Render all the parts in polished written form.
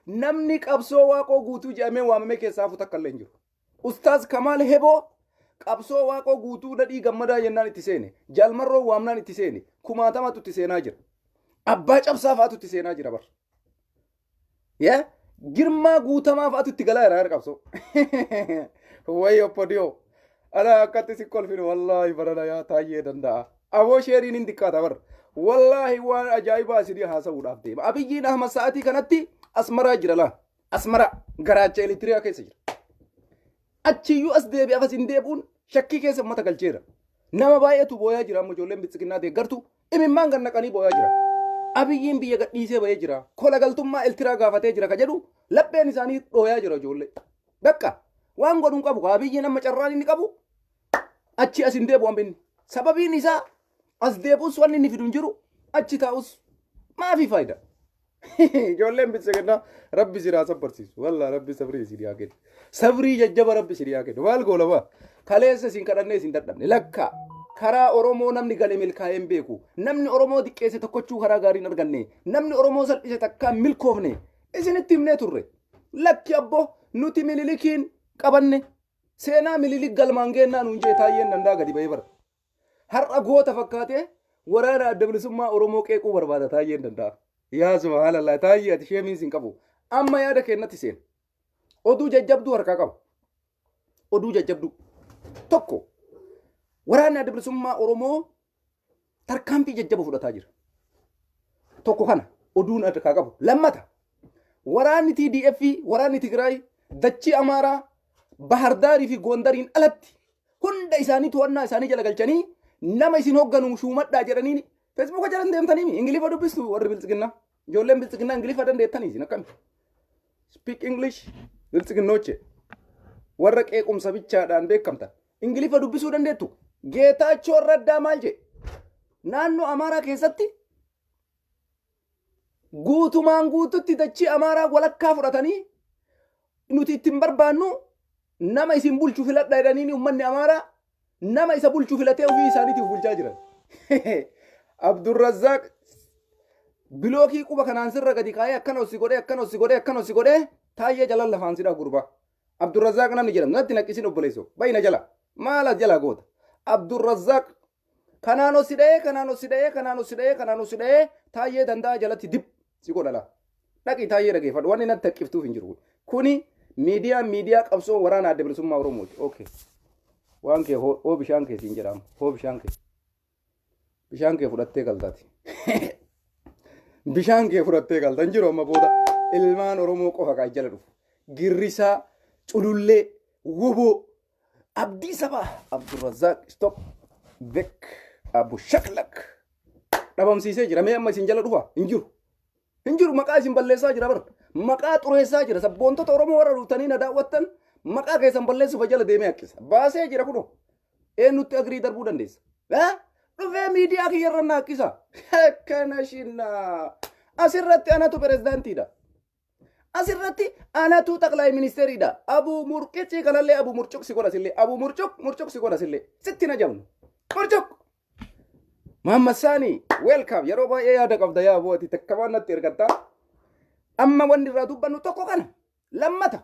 namni qabsoo waaqoo guutuu jedhamee waamame keessaa fuuta akka illee hin jiru. Ustaaz Kamaal Heboo qabsoo waaqoo guutuu dadhii gammadaa jennaan itti seene. Jaalmarroo waamnaan itti seene. Kumaatamatu itti seenaa jira. Abbaa cabsaa fa'aatu itti seenaa jira bar. Yaa girmaa guutamaa fa'aatu itti galaa jira qabsoo. Wayyo podiyoo. Ana akkatti si kolfinu wallaahi barana yaa taayyee danda'a. Aboo sheeriin hin xiqqaata bar. Wallaahi waan ajaa'ibaa isinii haasa'uudhaaf deema. Abiyyiin Ahmad sa'aatii kanatti asmaraa jira laa. Asmara garaacha elektiriyaa keessa jira. Achiyyuu as deebi'ee afas hin deebi'uun shakkii keessa uummata galcheera. Nama baay'eetu booyaa jira amma ijoolleen bitsiqinnaa deeggartu imimmaan gan naqanii booyaa jira. Abiyyiin biyya gadhiisee bahee jira. Kola galtummaa eltiraa gaafatee jira ka jedhu lapheen isaanii dhooyaa jira ijoollee. Bakka waan godhuun qabu abiyyiin amma carraan inni qabu achi as hin deebi'u hambinni. Sababiin isaa as deebi'us wanni inni fidu hin jiru achi taa'us maafi faayida. Ijoolleen bitsiqinnaa rabbi siraa sabbarsiisu. Wallaa rabbi sabrii isin yaa kennu. Sabrii jajjaba rabbi isin yaa kennu. Maal goona baa? Kaleessa isin kadhannee isin dadhabne. Lakka karaa Oromoo namni gale milkaa'ee hin beeku. Namni Oromoo diqqeesse tokkochuu karaa gaarii hin arganne. Namni Oromoo salphise takkaan milkoofne. Isinitti himnee turre. Lakki abboo nuti mililikiin qabanne. Seenaa mililik galmaan geennaa nuun jee taayyeen dandaa gadi bahee bara. Har'a goota fakkaatee waraana adda bilisummaa Oromoo qeequu barbaada taayyeen danda'a. Yaa subhaanallah taayyee ati sheemiin sin qabu. Amma yaada kennatti seen. Oduu jajjabduu harkaa qaba. Oduu jajjabduu. Tokko waraanni adda bilisummaa Oromoo tarkaanfii jajjaba fudhataa jira. Tokko kana oduun harkaa qabu. Lammata waraanni TDF waraanni Tigraay dachii Amaaraa Bahardaarii fi Gondariin alatti hunda isaanii to'annaa isaanii jala galchanii nama isin hoogganu shuumadhaa jedhanii Facebook jalan deemtanii Ingilifa dubbistu warri biltsiginnaa. Ijoolleen biltsiginnaa Ingilifa dandeettanii isin akkami. Speak English biltsiginnooche. Warra qeequmsa bichaadhaan beekamtan. Ingilifa dubbisuu dandeettu. Geetaachoo Raddaa maal jedhe? Naannoo Amaaraa keessatti guutumaan guututti dachii Amaaraa walakkaa fudhatanii nuti ittiin barbaannu nama isin bulchu filadha jedhanii uummanni Amaaraa nama isa bulchu filatee ofii isaaniitiif bulchaa jiran. Abdurrazzaaq bilookii quba kanaan sirra gadi kaayee akkana ossi godhee taayyee jalan lafaan sidhaa gurbaa. Abdurrazzaaq namni jedhamu natti naqqisin obboleessoo bayna jala maala jala goota. Abdurrazzaaq kanaan ossi dha'ee taayyee danda'a jalatti dib si godhala. Dhaqii taayyee dhageeffadhu wanni natti haqqiftuuf hin jiru. Kuni miidiyaa qabsoo waraana adda bilisummaa Oromooti. Okay. Waan kee hoo bishaan kee siin jedhamu. Hoo bishaan kee. Bishaan kee fudhattee galtaati. Bishaan kee fudhattee galtan jiru amma booda ilmaan Oromoo qofa kan jala dhufu. Girrisaa, culullee, woboo, abdii sabaa, Abdurrazzaaq, stop, bek, abu shaklak. Dhabamsiisee jira. Mee amma isin jala dhufa? Hin jiru. Hin jiru maqaa isin balleessaa jira bara. Maqaa xureessaa jira. Sabboontota Oromoo warra dhuftanii na daawwattan maqaa keessan balleessuuf jala deemee akkisa. Baasee jira kunoo. Eenyutti agrii darbuu dandeessa? Dhufee miidiyaa kiyyarra na akkisa. Kana shinna. Asirratti anatu pirezidaantiidha. Asirratti anatu xaqlaay ministeeriidha. Abu Murqichi kanallee Abu Murcuq si godha sillee. Abu Murcuq si godha sillee. Sitti na jabnu. Murcuq. Muhammad Sani, welcome. Yeroo baay'ee yaada qabda yaa booti takkamaan natti ergatta. Amma wanni irraa dubbannu tokko kana. Lammata.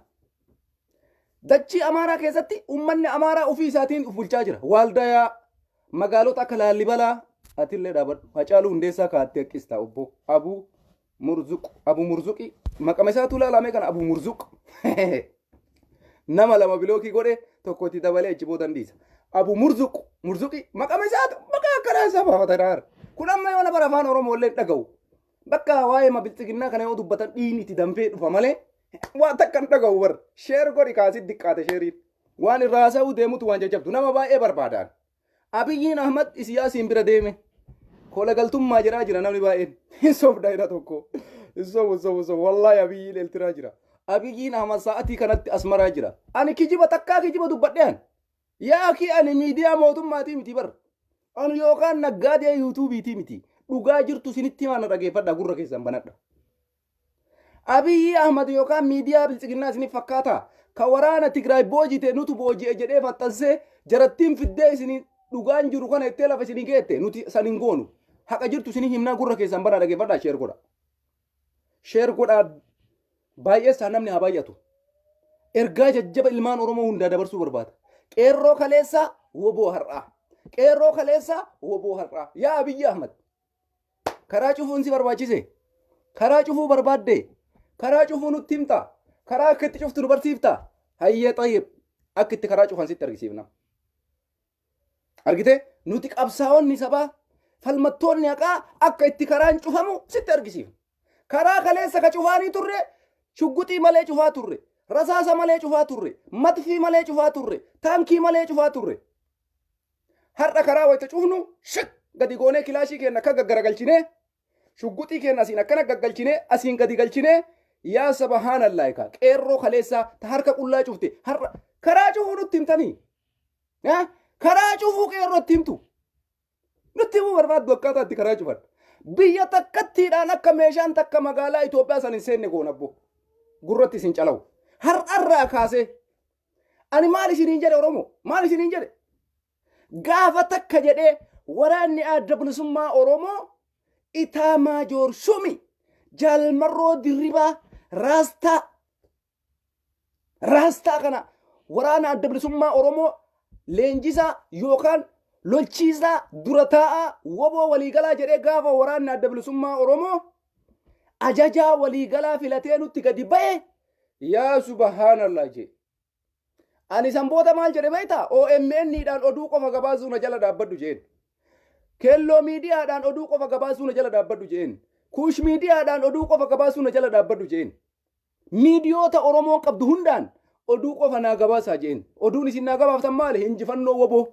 Dachii Amaaraa keessatti uummanni Amaaraa ofii isaatiin of bulchaa jira. Waaldayaa magaalota akka Laallibalaa atillee dhaabadhu. Hacaaluu Hundeessaa kaa'attee akkistaa obbo Abu Murzuqi maqama isaatu ilaalamee kana Abu Murzuq. Nama lama bilookii godhe tokkotti dabalee achi boodan dhiisa. Abu Murzuqi maqama isaatu maqaa akkanaa isaa baafatanii kun amma yoo nama afaan Oromoo illee dhaga'u. Bakka waa'ee biltsiginnaa kana yoo dubbatan dhiigni itti danfee dhufa malee waan takkan dhaga'u bar sheer godhi kaasit diqqaate sheeriin waan irraa haasa'uu deemutu waan jajjabdu nama baay'ee barbaadaan. Abiyyiin Ahmad Isiyaasiin bira deeme kola galtummaa jiraa jira namni baay'een hin sobdaa'edha tokko hin sobu wallaahi Abiyyiin eltiraa jira. Abiyyiin Ahmad sa'atii kanatti asmaraa jira. Ani kijiba takkaa kijiba dubbadhean yaa ki ani miidiyaa mootummaatii miti bar ani yookaan naggaadee yuutuubiitii miti. Dhugaa jirtu sinitti waan dhageeffadha gurra keessan banadha. Abiyyi Ahmad yookaan miidiyaa biltsiginnaa isinif fakkaata. Ka waraana Tigraay boojite nutu booji'e jedhee fattansee jarattiin fiddee isinii dhugaan jiru kana ittee lafa isinii geette nuti sanin goonu. Haqa jirtu isinii himnaa gurra keessan banaa dhageeffadha sheer godha. Sheer godhaa baay'eessaa namni haa baay'atu. Ergaa jajjaba ilmaan Oromoo hundaa dabarsuu barbaada. Qeerroo kaleessaa woboo har'aa. Qeerroo kaleessaa woboo har'aa. Yaa Abiyyi Ahmad. Karaa cufuun si barbaachise. Karaa cufuu barbaadde. Karaa cufuu nutti himta. Karaa akka itti cuftu nu barsiifta. Hayyee xayyib. Akka itti karaa cufan sitti argisiifna. Argite nuti qabsaa'onni sabaa falmattoonni haqaa akka itti karaan cufamu sitti argisiifna. Karaa kaleessa ka cufaanii turre shugguxii malee cufaa turre. Rasaasa malee cufaa turre. Matfii malee cufaa turre. Taankii malee cufaa turre. Har'a karaa wayita cufnu shik gadi goonee kilaashii keenya akka gaggaragalchinee shugguxii keenya asiin akkana gaggalchinee asiin gadi galchinee yaa subhaanallaahi ka qeerroo kaleessaa ta harka qullaa cufte har'a karaa cufuu nutti himtanii. Karaa cufuu qeerroo itti himtu. Nutti himuu barbaaddu akkaataa itti karaa cufan. Biyya takkattiidhaan akka meeshaan takka magaalaa Itoophiyaa san hin seenne goonabbo. Gurratti isin calawu. Har'arraa kaasee ani maal isiniin jedhe Oromoo? Maal isiniin jedhe? Gaafa takka jedhee waraanni adda bilisummaa Oromoo Itaa Maajoor Shumi Jaalmarroo Dirribaa Raastaa kana waraana adda bilisummaa Oromoo leenjisaa yookaan lolchiisaa dura taa'aa woboo waliigalaa jedhee gaafa waraanni adda bilisummaa Oromoo ajajaa waliigalaa filatee nutti gadi ba'e yaa subhaanallah jee. Ani sanboota maal jedhe beektaa? OMN'dhaan oduu qofa gabaasuu na jala dhaabbadhu jeen. Kelloo miidiyaadhaan oduu qofa gabaasuu na jala dhaabbadhu jeen. Kuush miidiyaadhaan oduu qofa gabaasuu na jala dhaabbadhu jeen. Miidiyoota Oromoon qabdu hundaan oduu qofa naa gabaasaa jeen. Oduun isin naa gabaaftan maali? Hinjifannoo woboo.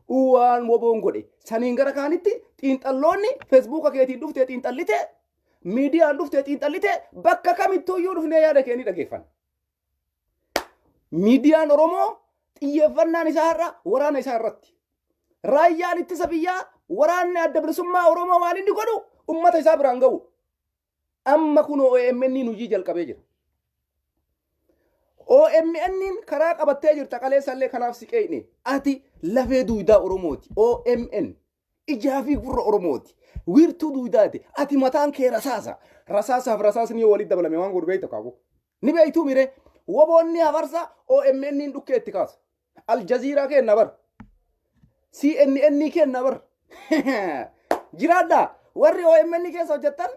Uwwaan woboon godhe. Saniin gara kaanitti xiinxalloonni feesbuuka keetiin dhuftee xiinxallite miidiyaan dhuftee xiinxallite bakka kamittuuyyuu dhufnee yaada keenii dhageeffan. Miidiyaan Oromoo xiyyeeffannaan isaa har'a waraana isaa irratti. Raayyaan ittisa biyyaa waraanni adda bilisummaa Oromoo waan inni godhu ummata isaa biraan ga'u. Amma kun OMN hojii jalqabee jira. OMN karaa qabattee jirta qaleessallee kanaaf siqeeyne. Ati lafee duwidaa Oromooti. OMN ijaa fi gurra Oromooti. Wiirtuu duwidaati. Ati mataan kee rasaasa. Rasaasaaf rasaasni yoo walitti dabalame waan godhu beektu qaabu. Ni beektuu miree. Woboonni hafarsa OMN dhukkee itti kaasa. Aljaziiraa kenna bar. CNN kenna bar. Jiraadhaa warri OMN keessa hojjettan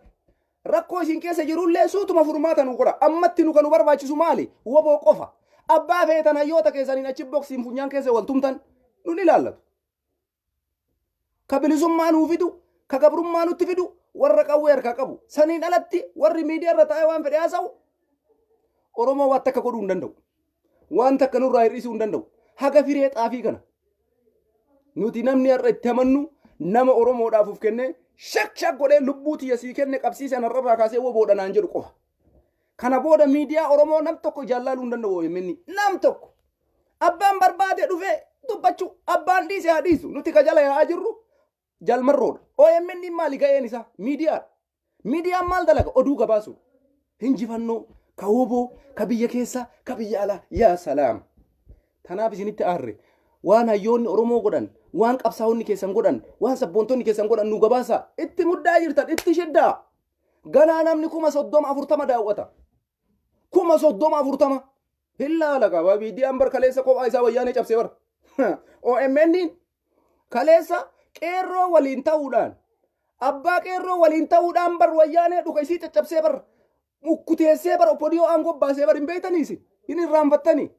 rakkoo isin keessa jirullee suutuma furmaata nu godha. Ammatti nu kan nu barbaachisu maali? Woboo qofa. Abbaa feetan hayyoota keessaniin achi boksiin funyaan keessa wal tumtan nun ilaallatu. Ka bilisummaa nuu fidu, ka gabrummaa nutti fidu warra qawwee harkaa qabu. Saniin alatti warri miidiyaa irra taa'ee waan fedhe haasa'u Oromoo waan takka godhuu hin danda'u. Waan takka nurraa hir'isuu hin danda'u. Haga firee xaafii kana. Nuti namni har'a itti amannu nama Oromoodhaaf uf kennee shak godhee lubbuu tiyya sii kenne qabsiise narraa kaasee woboodha naan jedhu qofa. Kana booda miidiyaa Oromoo nam tokko jaallaaluu hin danda'u OMN. Nam tokko. Abbaan barbaade dhufee dubbachuu. Abbaan dhiise haa dhiisu. Nuti ka jala yaa'aa jirru Jaalmarroodha. OMN maali ga'een isaa? Miidiyaa. Miidiyaan maal dalaga? Oduu gabaasu. Hinjifannoo. Ka woboo, ka biyya keessa, ka biyya alaa. Yaa salaam. Tanaaf isinitti aarre. Waan hayyoonni Oromoo godhan, waan qabsaa'onni keessan godhan, waan sabboontonni keessan godhan nu gabaasa. Itti muddaa jirtan, itti shiddaa. Ganaa namni 30-40 daawwata. 30-40. Hillaala qaba. Miidiyaan bar kaleessa kophaa isaa wayyaanee cabsee bara. OMN kaleessa qeerroo waliin ta'uudhaan abbaa qeerroo waliin ta'uudhaan bar wayyaanee dhuka isii caccabsee bar mukkuteessee bar opodiyoo aangoo baasee bar hin beektaniisi hin irraanfattanii.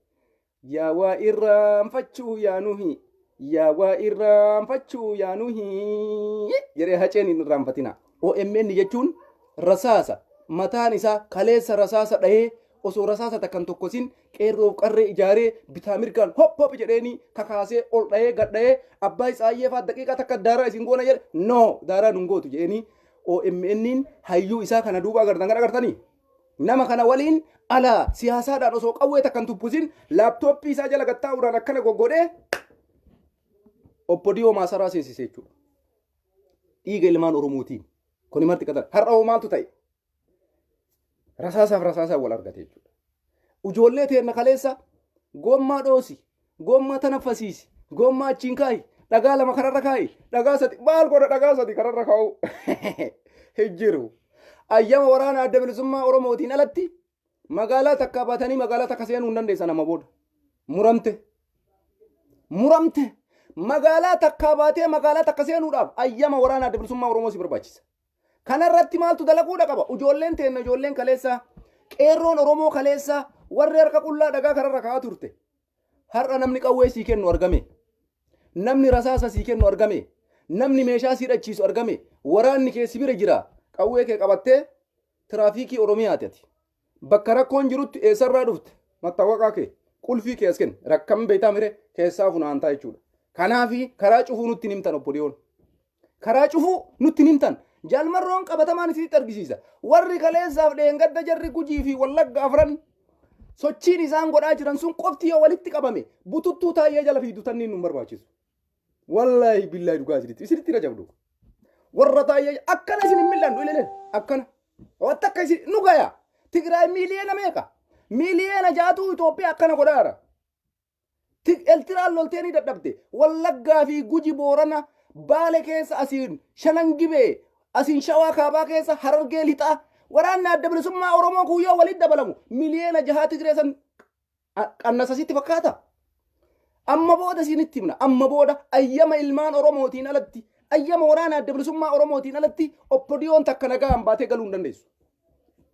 Yaa waa irraanfachuu yaa nuhi. Yaa waa irraanfachuu yaa nuhi. Jedhee haceen hin irraanfatina. OMN jechuun rasaasa mataan isaa kaleessa rasaasa dhahee osoo rasaasa takkan tokkosin qeerroof qarree ijaaree bitaa mirgaan hop hop jedheeni kakaasee ol dhahee gad dhahee abbaa isaayee faa daqiiqaa takka daaraa isin goona jedhe no daaraa nun gootu jedheeni OMN hayyuu isaa kana duuba agartanii nama kana waliin ala siyaasaadhaan osoo qawwee takkan tubbusin laaptooppii isaa jala gattaa'uudhaan akkana goggodhee oppodiyoo maasaraa seensisee jechuudha. Dhiiga ilmaan Oromootiin kuni marti qatar har'a maaltu ta'e rasaasaaf wal argate jechuudha. Ujoollee teenna kaleessa gommaa dhoosi, gommaa tanaffasiisi, gommaa achiin kaayi, dhagaa lama kararra kaayi, dhagaa sadi maal godha dhagaa sadi kararra kaa'u hin jiru. Ayyama waraana adda bilisummaa Oromootiin alatti magaalaa takka baatanii magaalaa takka seenuu hin dandeessan amma booda. Muramte magaalaa takka baatee magaalaa takka seenuudhaaf ayyama waraana adda bilisummaa Oromoo si barbaachisa. Kanarratti maaltu dalaguudha qaba? Ijoolleen teenna ijoolleen kaleessa qeerroon Oromoo kaleessa warri harka qullaa dhagaa kararra kaa'aa turte. Har'a namni qawwee sii kennu argame. Namni rasaasa sii kennu argame. Namni meeshaa sii dhachiisu argame. Waraanni kee si bira jira. Qawwee kee qabattee tiraafiikii Oromiyaati ati. Bakka rakkoon jirutti eessarraa dhufte? Mattaawaqaa kee qulfii kee as kenni. Rakkam beektaa mire keessaa funaantaa jechuudha. Kanaafi karaa cufuu nutti nimtan obbo Diyoon. Karaa cufuu nutti nimtan. Jaalmarroon qabatamaan isitti argisiisa. Warri kaleessaaf dheengadda jarri Gujii fi Wallagga afran sochiin isaan godhaa jiran sun qofti yoo walitti qabame bututtuu taayee jala fiidu tanniin nu barbaachisu. Wallaahi billaahi dhugaa isinitti irra jabdu. Warra taayee akkana isin hin mil'annu ilaaleen akkana. Wanta akka isin nu gaya. Tigraay miiliyeena meeqa? Miiliyeena jaatu Itoophiyaa akkana godhaara. Eltiraan lolteenii dadhabde Wallaggaa fi Guji Boorana Baale keessa asiin Shanangibee asiin Shawaa Kaabaa keessa Harargee lixaa waraanni adda bilisummaa Oromoo kuyyoo walitti dabalamu miliyoona 6 Tigree san qannasasitti fakkaata. Amma booda isinitti himna. Amma booda ayyama ilmaan Oromootiin alatti ayyama waraana adda bilisummaa Oromootiin alatti oppodiyoon takka nagaan baatee galuu hin dandeessu.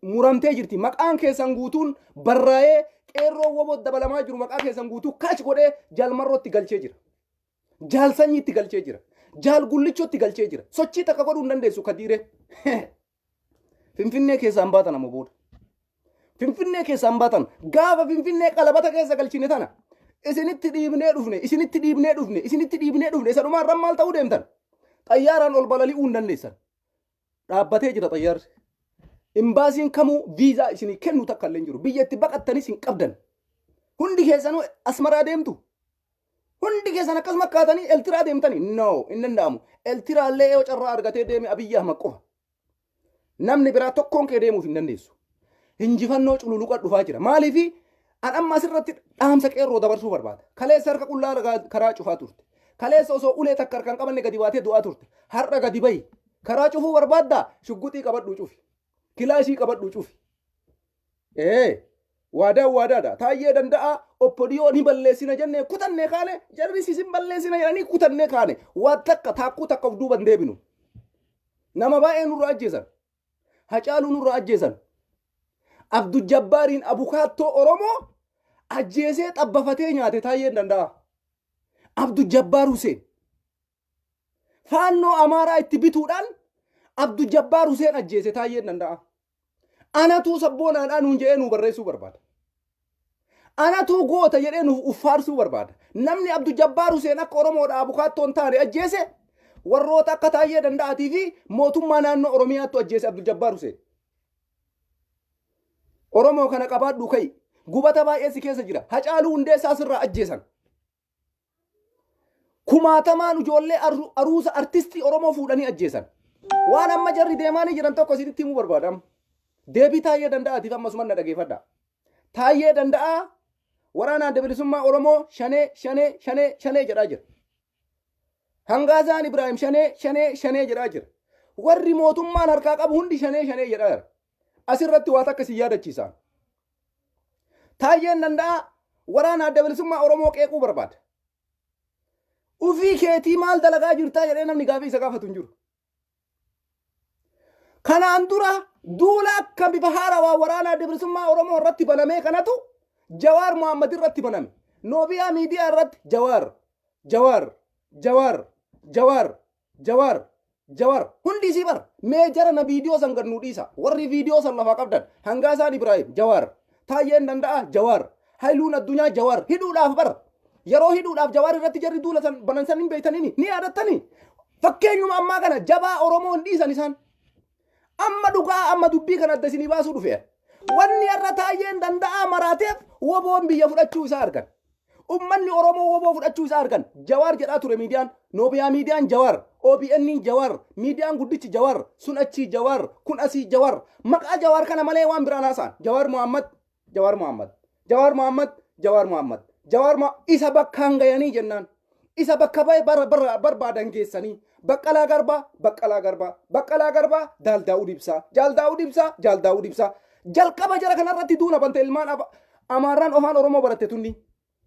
Muramtee jirti. Maqaan keessan guutuun barraa'ee qeerroo woboo dabalamaa jiru maqaa keessan guutuu kaach godhee jaalmarrootti galchee jira. Jaalsanyiitti galchee jira. Jaal gullichootti galchee jira. Sochii takka godhuu hin dandeessu Kadiire. Finfinnee keessaan baatan amma booda. Finfinnee keessaan baatan gaafa Finfinnee qalabata keessa galchine tana. Isinitti dhiibnee dhufne isa dhumaan maal ta'uu deemtan? Xayyaaraan ol balali'uu hin dandeessan. Dhaabbatee jira xayyaarri. Imbaasiin kamuu viizaa isinii kennu takka illee hin jiru. Biyyatti baqattanis hin qabdan. Hundi keessanuu Asmaraa deemtu. Hundi keessan akkasuma akkaatanii Eltiraa deemtanii. No, hin danda'amu. Eltiraallee yoo carraa argatee deeme Abiyyi Ahmad qofa. Namni biraa tokkoon kee deemuuf hin dandeessu. Injifannoo cululuqa dhufaa jira. Maaliifi an amma asirratti dhaamsa qeerroo dabarsuu barbaada. Kaleessa harka qullaa karaa cufaa turte. Kaleessa osoo ulee takka harkaan qabanne gadi baatee du'aa turte. Har'a gadi bahi. Karaa cufuu barbaaddaa? Shugguxii qabadhuu cufi. Kilaashii qabadhuu cufi. Waadaadha. Taayyee danda'a oppodiyoo ni balleessina jennee kutannee kaane jarri sisin balleessina jedhanii kutannee kaane waan takka taakkuu takka of duuban deebinu. Nama baay'ee nurra ajjeesan. Hacaaluu nurra ajjeesan. Abdul Jabbaariin abukaattoo Oromoo ajjeesee xabbafatee nyaate taayyeen danda'a. Abdul Jabbaar Huseen. Faannoo Amaaraa itti bituudhaan Abdul Jabbaar Huseen ajjeese taayyeen danda'a. Anatu sabboonaadhaan nuun jedhee nu barreessuu barbaada. Anatu goota jedhee nu uffaarsuu barbaada. Namni Abdul Jabbaar Huseen akka Oromoodhaa abukaattoon taane ajjeese warroota akka taayyee danda'atii fi mootummaa naannoo Oromiyaattu ajjeese Abdul Jabbaar Huseen. Oromoo kana qabaadhu kai gubata baay'ee si keessa jira. Hacaaluu Hundeessaa sirraa ajjeesan. Kumaatamaan ijoollee aruusa artistii Oromoo fuudhanii ajjeesan. Waan amma jarri deemaanii jiran tokko isinitti himuu barbaadam. Deebii taayyee danda'aatiif ammasuma na dhageeffadha. Taayyee danda'a waraana adda bilisummaa Oromoo shanee jedhaa jira. Hangaasaan Ibrahim shanee jedhaa jira. Warri mootummaan harkaa qabu hundi shanee jedhaa jira. Asirratti waa takka si yaadachiisa. Taayyeen danda'a waraana adda bilisummaa Oromoo qeequu barbaada. Ufii keetii maal dalagaa jirtaa jedhee namni gaafii isa gaafatu hin jiru. Kanaan dura duula akka bifa haarawaa waraana adda bilisummaa Oromoo irratti banamee kanatu Jawaar Mohaammed irratti baname. Noobiyaa miidiyaa irratti Jawaar hundi isii bar mee jara na viidiyoo san gad nuu dhiisa. Warri viidiyoo san lafaa qabdan Hangaasaan Ibrahim Jawaar, Taayyeen danda'a Jawaar, Haayiluun Addunyaa Jawaar hidhuudhaaf bar yeroo hidhuudhaaf Jawaar irratti jarri duula san banan san hin beeytanii ni yaadattanii. Fakkeenyuma ammaa kana jabaa Oromoo hin dhiisan isaan. Amma dhugaa amma dubbii kana adda isinii baasuu dhufe. Wanni irra Taayyeen danda'a maraateef woboon biyya fudhachuu isaa argan. Ummanni Oromoo woboo fudhachuu isaa argan. Jawaar jedhaa ture miidiyaan. Noobiyaa miidiyaan Jawaar. OBN Jawaar. Miidiyaan guddichi Jawaar. Sun achi Jawaar. Kun asii Jawaar. Maqaa Jawaar kana malee waan biraan haasa'an. Jawaar Mohaammed. Isa bakkaan gayanii jennaan. Isa bakka baay'ee barbaadan geessanii. Baqqalaa Garbaa. Daaldaa'uu Dibsaa. jalqaba jara kanarratti duuna bante ilmaan amaaraan afaan oromoo baratte tunni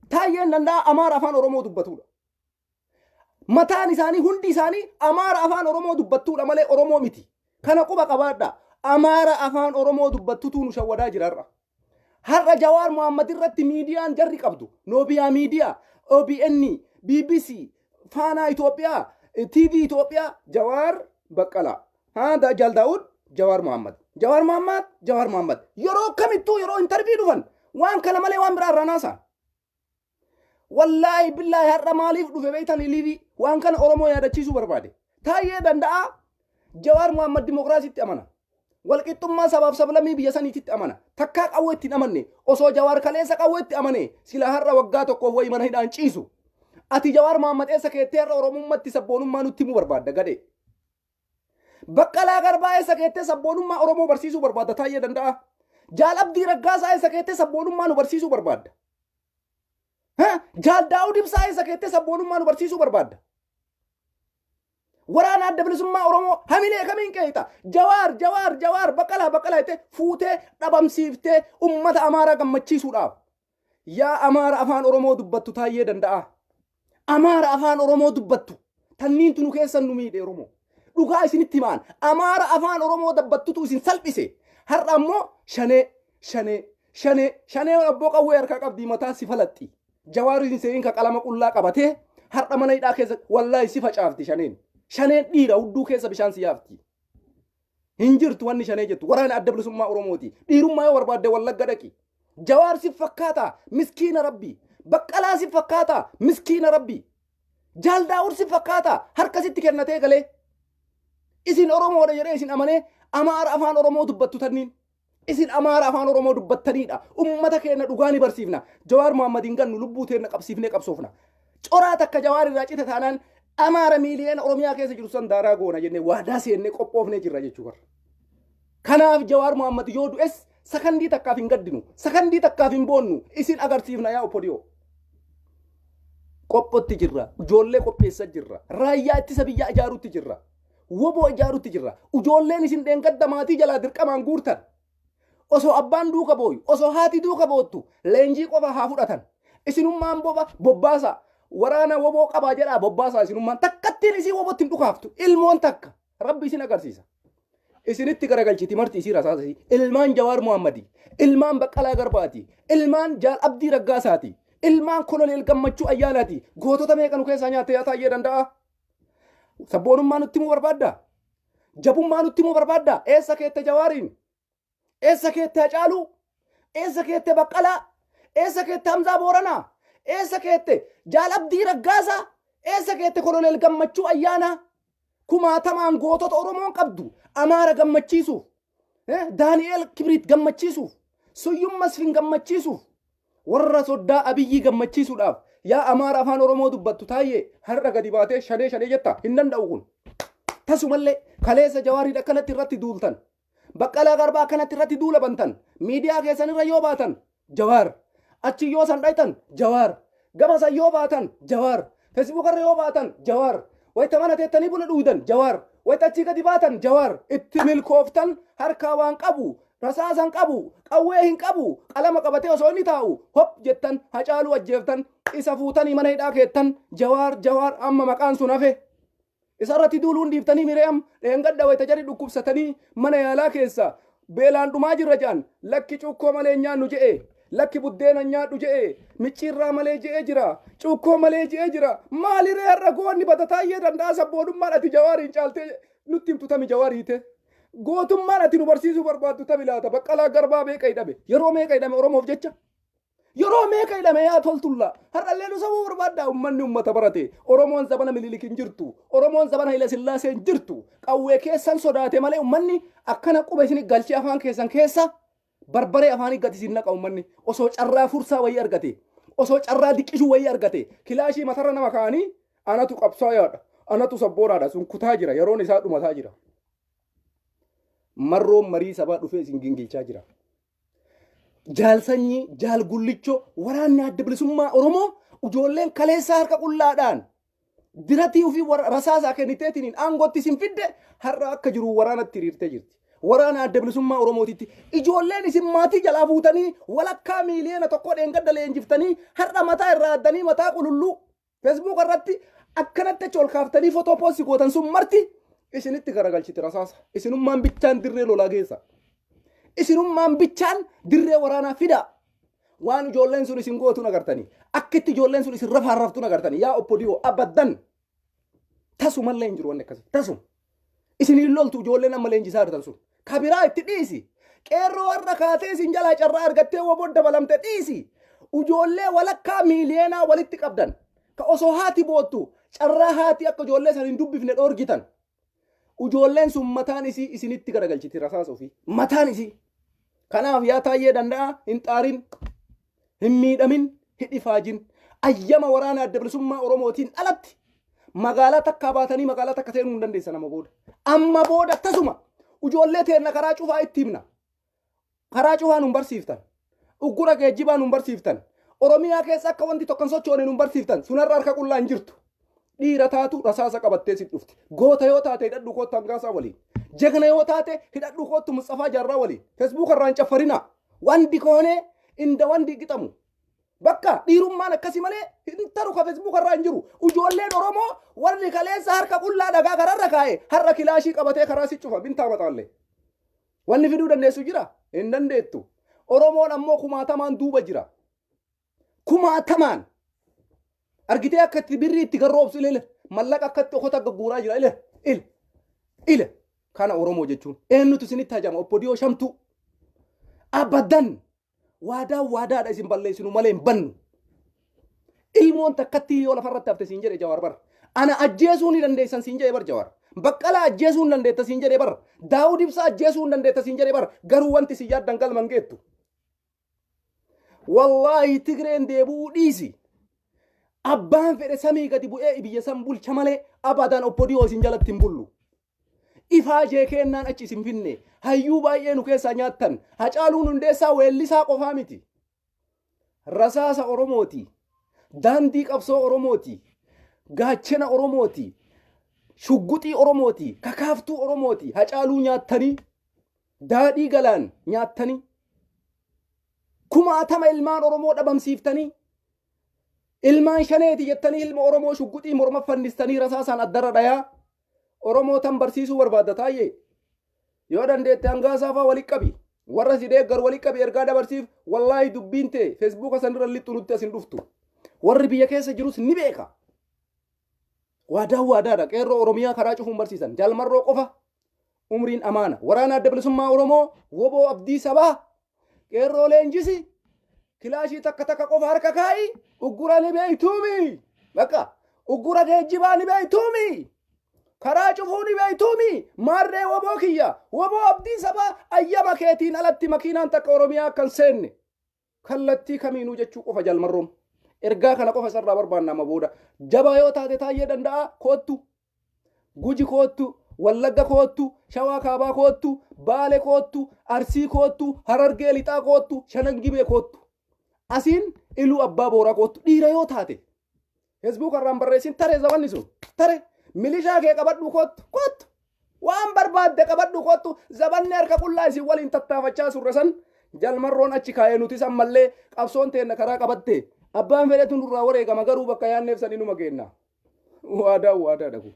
taayyeen danda'a amaara afaan oromoo dubbatudha. Mataan isaanii hundi isaanii amaara afaan oromoo dubbattuudha malee oromoo miti. Kana quba qabaadha. Amaara afaan oromoo dubbattutu nu shawwadaa jirarra. Har'a Jawaar Mohaammed irratti miidiyaan jarri qabdu. Noobiyaa miidiyaa, OBN, BBC, Faanaa Itoophiyaa, TV Itoophiyaa, Jawaar Baqqalaa. Haa Jaal Daawud, Jawaar Mohaammed. Jawaar Mohaammed, Jawaar Mohaammed. Yeroo kamittuu yeroo intarvii dhufan waan kana malee waan biraa irraa naasan. Wallaahi billaahi har'a maaliif dhufe beektan liibii waan kana oromoo yaadachiisuu barbaade. Taayyee danda'a Jawaar Mohaammed dimokiraasiitti amana. Walqixxummaa sabaaf sablammii biyya saniititti amana. Takkaa qawweetti hin amanne osoo Jawaar kaleessa qawweetti amane sila har'a waggaa tokkoof wayi mana hidhaan ciisu. Ati Jawaar Mohaammed eessa keettee har'a oromummaatti sabboonummaa nutti himuu barbaadda gadee. Baqqalaa Garbaa eessa keettee sabboonummaa oromoo barsiisuu barbaadda taayyee danda'a. Jaal Abdii Raggaasaa eessa keettee sabboonummaa nu barsiisuu barbaadda. Jaal Daawud Ibsaa eessa keettee sabboonummaa nu barsiisuu barbaadda. Waraana adda bilisummaa oromoo hamilee kamiin qeexa. Jawaar Baqqalaa itti fuutee dhabamsiiftee ummata amaaraa gammachiisuudhaaf. Yaa amaara afaan oromoo dubbattu taayyee danda'a. Amaara afaan oromoo dubbattu tanniintu nu keessan nu miidhe oromoo. Dhugaa isinitti himaan amaara afaan oromoo dubbattutu isin salphise. Har'a ammoo shanee abboo qawwee harkaa qabdii mataa si falaxxi. Jawaar isin seeyin ka qalama qullaa qabatee har'a mana hidhaa keessa wallaahi si facaafti shaneen. Shaneen dhiira hudduu keessa bishaan si yaafti. Hin jirtu wanni shanee jettu waraana adda bilisummaa oromooti. Dhiirummaa yoo barbaadde wallagga dhaqi. Jawaar si fakkaata miskiina rabbii. Baqqalaa si fakkaata miskiina rabbii. Jaal Daawud si fakkaata harkasitti kennatee galee. Isin oromoodha jedhee isin amanee amaara afaan oromoo dubbattu tanniin. Isin amaara afaan oromoo dubbattanidha. Ummata keenya dhugaa ni barsiifna. Jawaar Mohaammed gannu lubbuu teenya qabsiifnee qabsoofna. Coraa takka Jawaar irraa cite taanaan amaara miiliyoona oromiyaa keessa jiru san daaraa goona jennee waadaa seennee qophoofnee jirra jechuudha. Kanaaf Jawaar Mohaammed yoo du'es sakandii takkaaf hin gaddinu. Sakandii takkaaf hin boonnu. Isin agarsiifna yaa oppodiyoo. Qophotti jirra. Ijoollee qopheessa jirra. Raayyaa ittisa biyyaa ijaaruutti jirra. Woboo ijaaruutti jirra. Ijoolleen isin dheengadda maatii jalaa dirqamaan guurtan. Osoo abbaan duuka booyu, osoo haati duuka boottu, leenjii qofa haa fudhatan. Isinummaan bobbaasa. Waraana woboo qabaa jedhaa bobbaasaa isinummaan takkattiin isii wobotti hin dhukaaftu. Ilmoon takka. Rabbi isin agarsiisa. Isinitti garagalchiti marti isii rasaasasi. Ilmaan Jawaar Mohaammed, ilmaan Baqqalaa Garbaati, ilmaan Jaal Abdii Raggaasaati, ilmaan Koloneel Gammachuu Ayyaanaati. Gootota meeqa nu keessaa nyaattee yaa taayyee danda'a? Sabboonummaa nutti himuu barbaadda? Jabummaa nutti himuu barbaadda? Eessa keette Jawaariin? Eessa keette Hacaaluu? Eessa keette Baqqalaa? Eessa keette Hamzaa Booranaa? Eessa keette Jaal Abdii Raggaasaa? Eessa keette Koloneel Gammachuu Ayyaanaa? Kumaatamaan gootota Oromoon qabdu Amaara gammachiisuuf, Daani'eel Kibriit gammachiisuuf, Suyyum Masfin gammachiisuuf, warra soddaa Abiyyii gammachiisuudhaaf yaa Amaara afaan Oromoo dubbattu taayyee har'a gadi baatee shanee jetta hin danda'u kun. Tasumallee kaleessa Jawaariidha akkanatti irratti duultan. Baqqalaa Garbaa akkanatti irratti duula bantan. Miidiyaa keessanirra yoo baatan Jawaar. Achi yoo san dhaytan Jawaar. Gama san yoo baatan Jawaar. Feesbuukarra yoo baatan Jawaar. Wayita mana teettanii buna dhuudan Jawaar. Wayita achi gadi baatan Jawaar. Itti milkooftan harkaa waan qabu. Rasaasan qabu. Qawwee hin qabu. Qalama qabatee osoo inni taa'u. Hop jettan Hacaaluu ajjeeftan. Isa fuutanii mana hidhaa keettan Jawaar amma maqaan sun hafe. Isarratti duuluun dhiiftanii Miriyaam dheengadda wayita jari dhukkubsatanii mana yaalaa keessa beelaan dhumaa jirra jedhan lakki cuukkoo malee nyaannu je'e. Lakki buddeena nyaadhu je'e micciirraa malee je'e jira cuukkoo malee je'e jira maaliree har'a goonni bata taayyee danda'a sabboonummaan ati Jawaariin caaltee nutti himtu tami Jawaariite gootummaan ati nu barsiisuu barbaaddu tami laata Baqqalaa Garbaa meeqa hidhame yeroo meeqa hidhame Oromoof jecha yeroo meeqa hidhame yaa toltulla har'allee nu sabuu barbaaddaa ummanni ummata barate Oromoon zabana Minilik hin jirtu Oromoon zabana Haile Sillaasee hin jirtu qawwee keessan sodaate malee ummanni akkana quba isin galchee afaan keessan keessa barbaree afaanii gati isin naqa ummanni osoo carraa fursaa wayii argate osoo carraa diqqishuu wayii argate kilaashii matarra nama kaanii anatu qabsaayaadha anatu sabboonaadha sun kutaa jira yeroon isaa dhumataa jira marroon marii sabaa dhufee isin gingilchaa jira jaal sanyii jaal gullichoo waraanni adda bilisummaa Oromoo ijoolleen kaleessaa harka qullaadhaan diratii ofii rasaasaa kenniteetiin aangootti isin fidde har'a akka jiru waraanatti hiriirtee jirti waraana adda bilisummaa Oromootitti ijoolleen isin maatii jalaa fuutanii walakkaa miiliyoona tokko dheengadda leenjiftanii har'a mataa irraa addanii mataa qululluu Facebook irratti akkanatti achi ol kaaftanii footoo poostii gootan sun marti isinitti garagalchite rasaasa. Isinummaan bichaan dirree lolaa geessa. Isinummaan bichaan dirree waraanaa fida. Waan ijoolleen sun isin gootu nagartanii akkitti ijoolleen sun isin rafaarraftu nagartanii yaa oppodiyoo abaddan tasumallee hin jiru wanni akkasii tasuma. Isin loltu ijoolleen amma leenjisaa jirtan sun kabiraa itti dhiisi. Qeerroo warra kaatee isin jalaa carraa argattee woboo dabalamte dhiisi. Ijoollee walakkaa miiliyoonaa walitti qabdan. Ka osoo haati boottu carraa haati akka ijoollee san hin dubbifne dhoorgitan. Ijoolleen sun mataan isii isinitti garagalchiti rasaasa ofii. Mataan isii. Kanaaf yaa Taayyee Danda'aa hin xaarin, hin miidhamin, hin ifaajin. Ayyama waraana adda bilisummaa Oromootiin alatti magaalaa takkaa baatanii magaalaa takka seenuu hin dandeessan nama booda. Amma booda tasuma ijoollee teenna karaa cufaa itti himna. Karaa cufaa nun barsiiftan. Uggura geejjibaa nun barsiiftan. Oromiyaa keessa akka wanti tokkon sochoone nun barsiiftan. Sunarra harka qullaa hin jirtu. Dhiira taatu rasaasa qabattee sit dhufti. Goota yoo taate hidhadhu kootu hangaasaa waliin. Jegna yoo taate hidhadhu kootu Mustafa Jaarraa waliin. Facebook irraa hin caffarina. Wandi koonee inda wandi qixamu. Bakka dhiirummaan akkasii malee hin taru ka Facebook irraa hin jiru. Ijoolleen Oromoo warri kaleessa harka qullaa dhagaa kararra kaa'e har'a kilaashii qabatee karaa si cufa bintaa maxaallee. Wanni fiduu dandeessu jira? Hin dandeettu. Oromoon ammoo kumaatamaan duuba jira. Kumaatamaan. Argitee akka itti birrii itti garroobsu ile mallaqa akka itti okota gagguuraa jira ile kana Oromoo jechuun eenyutu isinitti hajama oppodiyoo shamtu abadan waadaadha isin balleessinu malee hin bannu ilmoon takkatti yoo lafarratti hafte siin jedhe Jawaar bar ana ajjeesuu ni dandeessan siin jedhe bar Jawaar Baqqalaa ajjeesuu hin dandeetta siin jedhe bar Daawud Ibsaa ajjeesuu hin dandeetta siin jedhe bar garuu wanti si yaaddan galman geettu wallaahi Tigreen deebuu dhiisi. Abbaan fedhe samii gadi bu'ee biyya san bulcha malee abadan oppodiyoo isin jalatti hin bullu. Ifaajee kennaan achi isin finne hayyuu baay'ee nu keessaa nyaattan Hacaaluun Hundeessaa weellisaa qofaa miti. Rasaasa Oromooti. Daandii qabsoo Oromooti. Gaachana Oromooti. Shugguxii Oromooti. Kakaaftuu Oromooti. Hacaaluu nyaattanii. Daadhii Galaan nyaattanii. Kumaatama ilmaan Oromoo dhabamsiiftanii. Ilmaan shaneeti jettanii ilma Oromoo shugguxii morma fannistanii rasaasaan addarra dhayaa. Oromoo tan barsiisuu barbaadda Taayyee. Yoo dandeette hangaasaafaa walitti qabi. Warra si deeggar walitti qabi ergaa dabarsiif wallaahi dubbiin ta'e feesbuuka sanirra lixxu nutti asin dhuftu. Warri biyya keessa jirus ni beeka. Waadaadha qeerroo Oromiyaa karaa cufuun barsiisan. Jaalmarroo qofa. Umriin amaana. Waraana adda bilisummaa Oromoo woboo abdii sabaa. Qeerroo leenjisi. Kilaashii takka qofa harka kaa'i. Uggura ni beeytuumi. Bakka uggura geejjibaa ni beeytuumi. Karaa cufuu ni beeytuumi. Maarree woboo kiyya. Woboo abdii sabaa ayyama keetiin alatti makiinaan takka Oromiyaa akkan seenne. Kallattii kamiinuu jechuu qofa Jaalmarroon. Ergaa kana qofa sarraa barbaanna amma booda. Jabaa yoo taate Taayyee Danda'aa koottu. Guji koottu. Wallagga koottu. Shawaa Kaabaa koottu. Baale koottu. Arsii koottu. Harargee Lixaa koottu. Shanangibee koottu. Asiin Iluu Abbaa Booraa koottu. Dhiira yoo taate. Facebook irraan barreessin tare zabanni sun. Tare. Milishaa kee qabadhu koottu. Waan barbaadde qabadhu koottu. Zabanni harka qullaa isin waliin tattaafachaa surre san. Jaalmarroon achi kaa'ee nuti san mallee qabsoon teenna karaa qabatte. Abbaan fedhetu nurraa wareegama garuu bakka yaanneef san inuma kenna. Waadaa dhagu.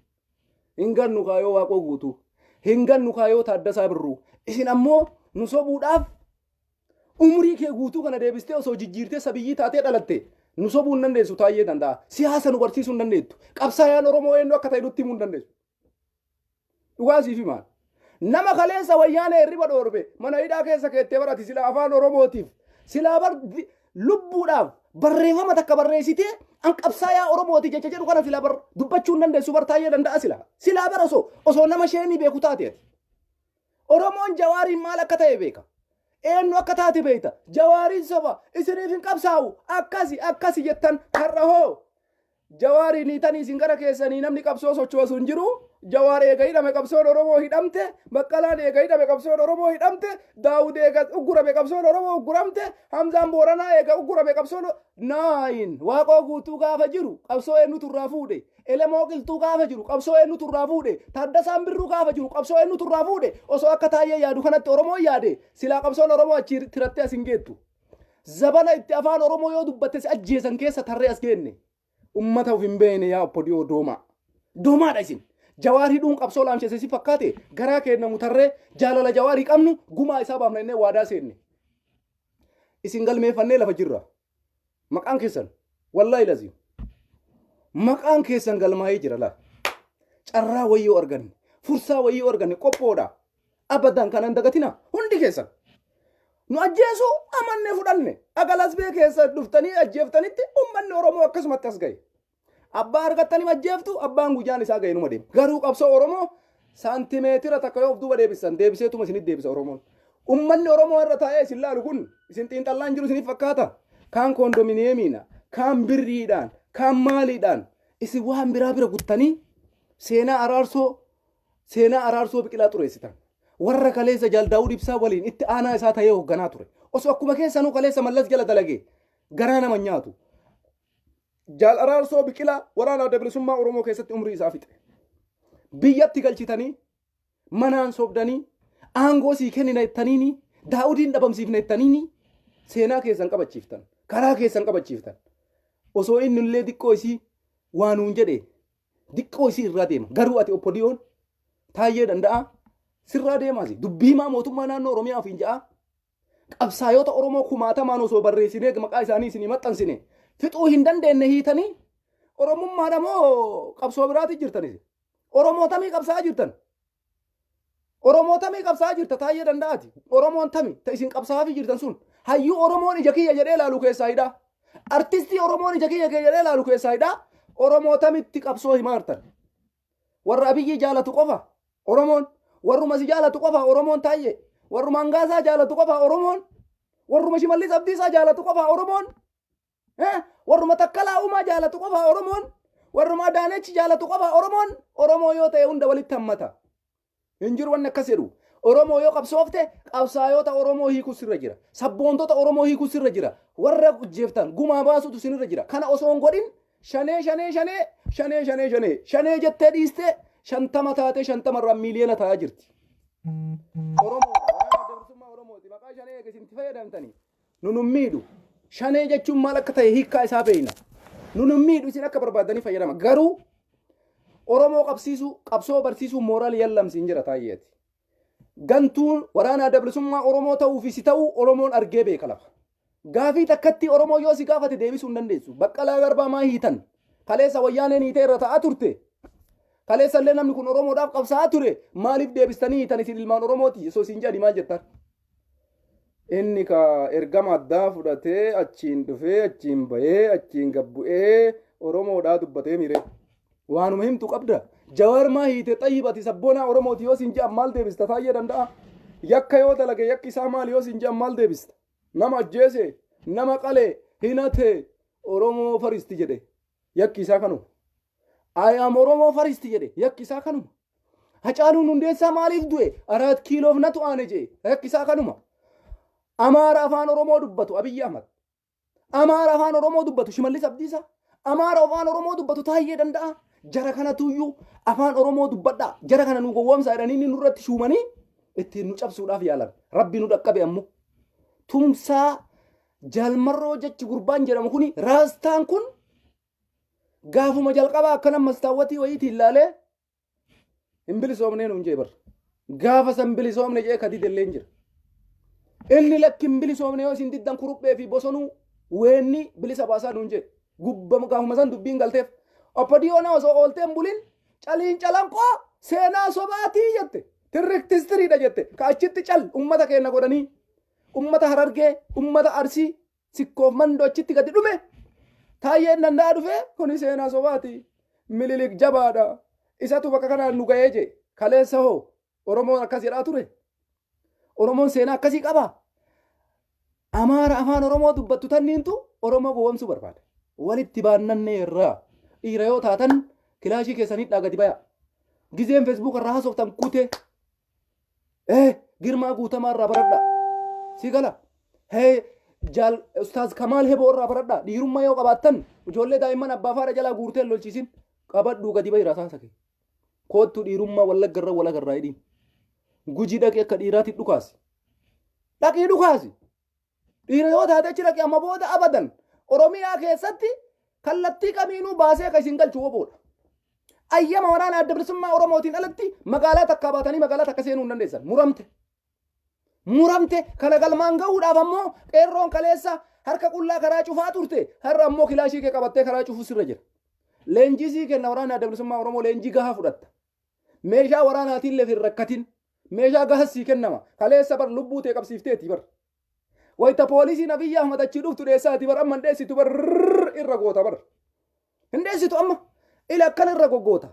Hin gannu kaayoo Waaqoo guutuu. Hin gannu kaayoo Taaddasaa Birruu. Isin ammoo nu sobuudhaaf umrii kee guutuu kana deebistee osoo jijjiirtee sabiyyii taatee dhalatte. Nu sobuu hin dandeessu Taayyee Danda'a. Siyaasa nu barsiisuu hin dandeettu. Qabsaayaan Oromoo eenyu akka ta'e nutti himuu hin dandeessu. Dhugaa siif himaan. Nama kaleessa wayyaanee hirriba dhoorbe mana hidhaa keessa keettee barati silaa afaan Oromootiif silaa lubbuudhaaf barreeffama takka barreessitee an qabsaayaa Oromooti jecha jedhu kana silaa dubbachuu hin dandeessu bar Taayyee Danda'a silaa bar osoo nama sheemii beeku taateeti. Oromoon Jawaariin maal akka ta'e beeka. Eenyu akka taate beekta. Jawaariin soba isiniif hin qabsaa'u akkasi jettan har'a hoo Jawaariin hiitanii isin gara keessanii namni qabsoo sochoosu hin jiru Jawaar eega hidhame qabsoon Oromoo hidhamte, Baqqalaan eega hidhame qabsoon Oromoo hidhamte, Daawud eega uggurame qabsoon Oromoo ugguramte, Hamzaan Booranaa eega uggurame qabsoon naayin waaqoo guutuu gaafa jiru qabsoo eenyutu irraa fuudhe, Elemoo Qilxuu gaafa jiru qabsoo eenyutu irraa fuudhe, Taaddasaan Birruu gaafa jiru qabsoo eenyutu irraa fuudhe, osoo akka Taayyee yaadu kanatti Oromoo yaade silaa qabsoon Oromoo achi tirattee as hin geettu. Zabana itti afaan Oromoo yoo dubbatte si ajjeesan keessa tarree as geenne. Ummata of hin beekne yaa oppodiyoo doomaa. Doomaadha isin. Jawaar hidhuun qabsoo laamshese si fakkaate garaa kennamu tarree jaalala jawaarii qabnu gumaa isaa baafna innee waadaa seenne. Isin galmeeffannee lafa jirra. Maqaan keessan wallaahi laziim. Maqaan keessan galmaa'ee jira laa. Carraa wayyoo arganne, fursaa wayyoo arganne qophoodha. Abadan kanan dagatina hundi keessan. Nu ajjeesu amannee fudhanne. Agalas bee keessa dhuftanii ajjeeftanitti uummanni Oromoo akkasumatti as gahe. Abbaa argattanii ajjeeftu abbaan guyyaan isaa gahe numa deema. Garuu qabsoo Oromoo saantimeetira takka yoo of duuba deebisan deebiseetuma isinit deebisa Oromoon. Uummanni Oromoo irra taa'ee isin laalu kun isin xiinxallaan jiru isiniif fakkaata. Kaan koondominiyeemiina, kaan birriidhaan, kaan maaliidhaan isin waan biraa bira guttanii seenaa araarsoo biqilaa xureessitan. Warra kaleessa Jaal Daawud Ibsaa waliin itti aanaa isaa ta'ee hoogganaa ture. Osoo akkuma keessanuu kaleessa mallas jala dalage garaa nama nyaatu. Jaal araarsoo biqilaa waraana adda bilisummaa Oromoo keessatti umrii isaa fixe. Biyyatti galchitanii manaan sobdanii aangoo sii kennina jettaniini Daawudiin dhabamsiifna jettaniini seenaa keessan qabachiiftan. Karaa keessan qabachiiftan. Osoo inni illee diqqoo isii waanuun jedhe diqqoo isii irraa deema. Garuu ati oppodiyoon Taayyee danda'a. Sirraa deemaasi. Dubbiimaa mootummaa naannoo Oromiyaa ofiin ja'a. Qabsaayota Oromoo kumaatamaan osoo barreessinee maqaa isaanii isinii maxxansine fixuu hin dandeenye hiitanii Oromummaadha moo qabsoo biraati jirtanis? Oromoo tamii qabsaa jirtan? Oromoo tamii qabsaa jirta Taayyee danda'ati. Oromoon tamii ta isin qabsaafii jirtan sun hayyuu Oromoon ija kiyya jedhee laalu keessaa hidhaa. Artistii Oromoon ija kiyya jedhee laalu keessaa hidhaa. Oromoo tamitti qabsoo himaartan. Warra Abiyyi jaalatu qofa Oromoon. Warruma si jaalatu qofa Oromoon Taayyee. Warruma Angaasaa jaalatu qofa Oromoon. Warruma Shimallis Abdiisaa jaalatu qofa Oromoon. Warruma Takkalaa Uumaa jaalatu qofa Oromoon. Warruma Adaanechi jaalatu qofa Oromoon. Oromoo yoo ta'e hunda walitti hammata. Hin jiru wanni akkas jedhu. Oromoo yoo qabsoofte qabsaayota Oromoo hiikuu sirra jira. Sabboontota Oromoo hiikuu sirra jira. Warra jeeftan gumaa baasutu sinirra jira. Kana osoo hin godhin shanee jettee dhiiste. Shantama taate shantamarraa miiliyoona ta'aa jirti. Oromoo waraana adda bilisummaa Oromooti. Maqaa shanee eegasitti fayyadamtanii. Nu miidhu. Shanee jechuun maal akka ta'e hiikkaa isaa beeyna. Nu miidhu isin akka barbaadanii fayyadama. Garuu Oromoo qabsiisuu, qabsoo barsiisuu mooraal yallamsiin jira Taayyeeti. Gantuun waraana adda bilisummaa Oromoo ta'uu fi si ta'uu Oromoon argee beeka lafa. Gaafii takkatti Oromoo yoo si gaafate deebisuu hin dandeessu. Baqqalaa Garbaa maa hiitan? Kaleessa wayyaaneen hiitee irra ta'aa turte. Kaleessa illee namni kun Oromoodhaaf qabsaa'aa ture. Maaliif deebistanii hiitan isin ilmaan Oromooti? Osoo isin jedhani maal jettan? Inni ka ergama addaa fudhatee achiin dhufee achiin bahee achiin gabbu'ee Oromoodhaa dubbatee mire. Waanuma himtu qabda. Jawaar maa hiite xayyibati sabboonaa Oromooti yoo isin jedhan maal deebista Taayyee danda'a? Yakka yoo dalage yakki isaa maal yoo isin jedhan maal deebista? Nama ajjeese, nama qale, hinate Oromoo faristi jedhe. Yakki isaa kanuma. Ayyaam Oromoo faristi jedhe. Yakki isaa kanuma. Hacaaluun Hundeessaa maaliif du'e? 4 kiiloof natu aane jedhe. Yakki isaa kanuma. Amaara afaan Oromoo dubbatu Abiyyi Ahmad. Amaara afaan Oromoo dubbatu Shimallis Abdiisaa. Amaara afaan Oromoo dubbatu Taayyee danda'a. Jara kanatuyyuu afaan Oromoo dubbadhaa. Jara kana nu gowwoomsaa jedhanii nurratti shuumanii ittiin nu cabsuudhaaf yaalan. Rabbi nu dhaqqabe ammoo. Tumsaa Jaalmarroo jechi gurbaan jedhamu kuni raastaan kun gaafuma jalqabaa akkana mastaawwatii wayiitiin ilaalee hin bilisoomnee nuun jee bar. Gaafa san bilisoomne jee kadi delleen jira. Inni lakki hin bilisoomne yoo isin diddan kuruphee fi bosonuu weenni bilisa baasaa nuun jee. Gubbama gaafuma san dubbiin galteef. Oppodiyoona osoo oolteen bulin caliin calanqoo seenaa sobaatii jette. Tirriktistiriidha jette. Ka achitti cal ummata keenya godhanii. Ummata Harargee, ummata Arsii, sikkoof mandoo achitti gadi dhume. Taayyeen danda'a dhufe kuni seenaa sobaati. Mililik jabaadha. Isatu bakka kanaan nu ga'ee jee. Kaleessa hoo Oromoon akkas jedhaa ture. Oromoon seenaa akkasii qaba. Amaara afaan Oromoo dubbattu tanniintu Oromoo gowwoomsuu barbaada. Walitti baannannee irraa dhiira yoo taatan kilaashii keessaniidhaa gadi baya. gizeen Facebook irraa haasoftan kutee girmaa guutamaa irraa baradha si gala jaal ustaaz Kamaal Heboo irraa baradha dhiirummaa yoo qabaattan ijoollee daa'imman abbaa faadha jalaa guurtee lolchiisin qabadhuu gadi bahi rasaasa kee koottu dhiirummaa wallaggarra walagarraa hidhiin gujii dhaqee akka dhiiraatti dhukaasi dhaqii dhukaasi dhiira yoo taate achi dhaqee amma booda abadan Oromiyaa keessatti kallattii kamiinuu baasee ka isin galchuu oboodha. Ayyama waraana adda bilisummaa Oromootiin alatti magaalaa takkaa baatanii magaalaa takka seenuu hin dandeessan. Muramte kana galmaan gahuudhaaf ammoo qeerroon kaleessa harka qullaa karaa cufaa turte har'a ammoo kilaashii kee qabattee karaa cufuu sirra jira. Leenjii sii kenna waraana adda bilisummaa Oromoo leenjii gahaa fudhatta. Meeshaa waraanaatiin leef hin rakkatin. Meeshaa gahaa sii kennama. Kaleessa bar lubbuu tee qabsiifteeti bar. Wayita poolisiin Abiyyi Ahmad achi dhuftu dheessaati bar amma dheessitu bar irra goota bar. Hin dheessitu amma ila akkan irra goggoota.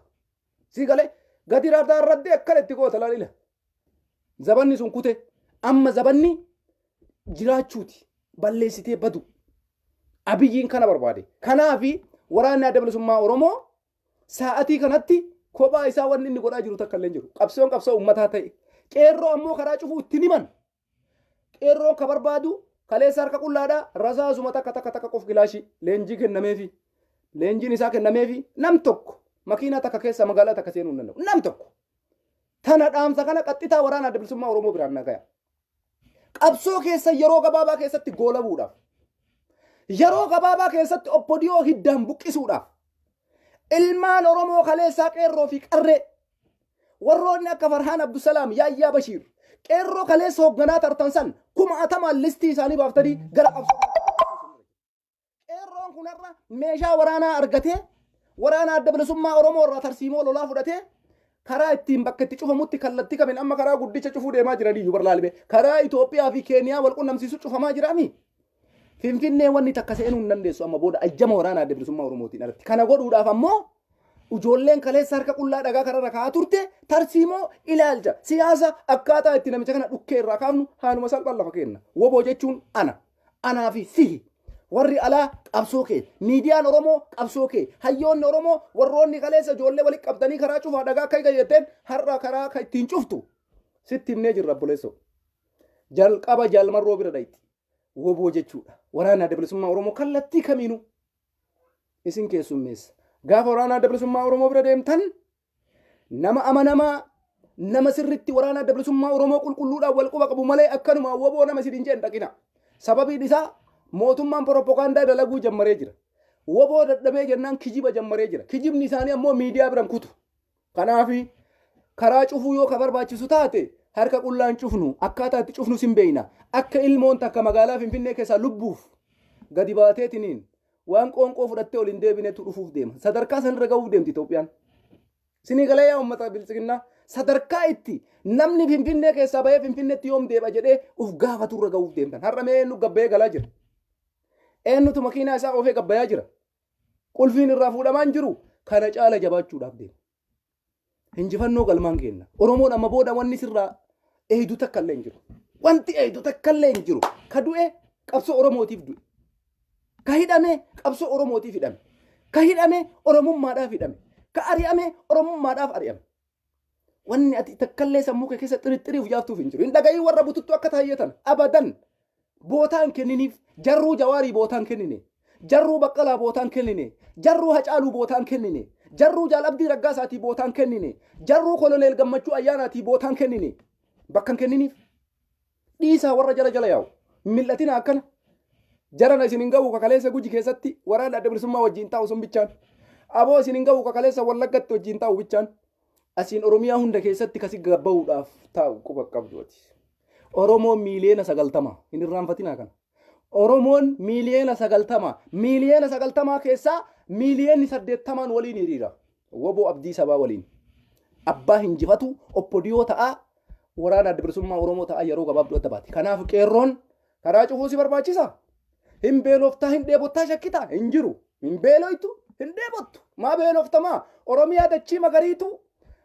Si galee gadi raarraddee akkan itti goota laal ila. Zabanni sun kute amma zabanni jiraachuuti balleessitee badu. Abiyyiin kana barbaade. Kanaafi waraanni adda bilisummaa Oromoo sa'atii kanatti kophaa isaa wanni inni godhaa jiru takka illee jiru. Qabsoon qabsoo uummataa ta'e. Qeerroo ammoo karaa cufuu itti himan. Qeerroo ka barbaadu kaleessa harka qullaadhaa rasaasuma takka qof kilaashii leenjii kennameefi leenjiin isaa kennameefi nam tokko makiinaa takka keessa magaalaa takka seenuu hin danda'u nam tokko tana dhaamsa kana qaxxitaa waraana adda bilisummaa Oromoo biraan nagaya qabsoo keessa yeroo gabaabaa keessatti goolabuudhaaf yeroo gabaabaa keessatti obbodiyoo hiddaan buqqisuudhaaf ilmaan Oromoo kaleessaa qeerroo fi qarree warroonni akka Farhaan Abdusalaam Yaayyaa Bashiir qeerroo kaleessa hoogganaa tartan san kuma atamaan listii isaanii baaftanii gara qabsoo qeerroon kunarra meeshaa waraanaa argatee waraana adda bilisummaa Oromoo irraa tarsiimoo lolaa fudhatee karaa ittiin bakka itti cufamutti kallattii kamiin amma karaa guddicha cufuu deemaa jiranii iyyuu barlaalbe karaa Itoophiyaa fi Keeniyaa wal qunnamsiisu cufamaa jiraami. Finfinnee wanni takka seenuu hin dandeessu amma booda ajjama waraana adda bilisummaa Oromootiin alatti. Kana godhuudhaaf ammoo ijoolleen kaleessa harka qullaa dhagaa kanarra kaa'aa turte tarsiimoo ilaalcha siyaasa akkaataa itti namicha kana dhukkee irraa kaafnu haanuma salphaan lafa kenna. Woboo jechuun anaa fi sihi warri alaa qabsoo kee miidiyaan Oromoo qabsoo kee hayyoonni Oromoo warroonni kaleessa ijoollee walitti qabdanii karaa cufaa dhagaa akka eegayetteen har'a karaa kan ittiin cuftu sitti himnee jirra buleessoo jalqaba jaalmarroo bira dhayti woboo jechuudha waraana adda bilisummaa Oromoo kallattii kamiinuu isin keessummeessa. Gaafa waraana adda bilisummaa Oromoo bira deemtan nama amanamaa nama sirritti waraana adda bilisummaa Oromoo qulqulluudhaan wal quba qabu malee akkanuma woboo nama isin hin dhaqina. Sababiin isaa mootummaan propagaandaa dalaguu jammaree jira. Woboo dadhabee jennaan kijiba jammaree jira. Kijibni isaanii ammoo miidiyaa biran kutu. Kanaafi karaa cufuu yoo ka barbaachisu taate harka qullaan cufnu akkaataa itti cufnu sin beeyna. Akka ilmoon takka magaalaa Finfinnee keessaa lubbuuf gadi baateetiniin waan qoonqoo fudhattee ol hin deebinetu dhufuuf deema. Sadarkaa sanirra gahuuf deemti Itoophiyaan. Sinii galee yaa uummata bilisiginnaa sadarkaa itti namni Finfinnee keessaa bahee Finfinneetti yoom deeba jedhee uf gaafaturra gahuuf deemtan. Har'a mee eenyu gabbee galaa jira. Eenyutu makiinaa isaa oofee gabbayaa jira. Qulfiin irraa fuudhamaan jiru kana caala jabaachuudhaaf deema. Hinjifannoo galmaan kenna. Oromoon amma booda wanni sirraa eeydu takka illee hin jiru. Wanti eeydu takka illee hin jiru. Ka du'e qabsoo Oromootiif du'e. Ka hidhame qabsoo Oromootiif hidhame. Ka hidhame Oromummaadhaaf hidhame. Ka ari'ame Oromummaadhaaf ari'ame. Wanni ati takkallee sammuu kee keessa xirixiriif jaaftuuf hin jiru. Hin dhaga'ii warra bututtu akka taayyatan abadan bootaan kenniniif jarruu Jawaarii bootaan kennine. Jarruu Baqqalaa bootaan kennine. Jarruu Hacaaluu bootaan kennine. Jarruu Jaalabdii Raggaasaatii bootaan kennine. Jarruu Koloneel Gammachuu Ayyaanaatii bootaan kennine. Bakka hin kenniniif dhiisaa warra jala yaa'u. Mil'atina akkana. Jarana isin hin gahu kakaleessa Guji keessatti waraana adda bilisummaa wajjin taa'u sun bichaan. Aboo isin hin gahu kakaleessa Wallaggatti wajjin taa'u bichaan. Asiin Oromiyaa hunda keessatti kasi gabbaa'uudhaaf taa'u quba qabdooti. Oromoon miiliyoona 90 hin irraanfatinaa kana. Oromoon miiliyoona 90 miiliyoona 90 keessaa miiliyoonni 80 waliin hiriira. Woboo Abdii Sabaa waliin. Abbaa hinjifatu oppodiyoo ta'a waraana adda bilisummaa Oromoo ta'a yeroo gabaabduu adda baati. Kanaaf qeerroon karaa cufuu si barbaachisa. Hin beeloftaa hin dheebottaa shakkita hin jiru. Hin beeloytu hin dheebottu. Maa beeloftamaa Oromiyaa dachii magariitu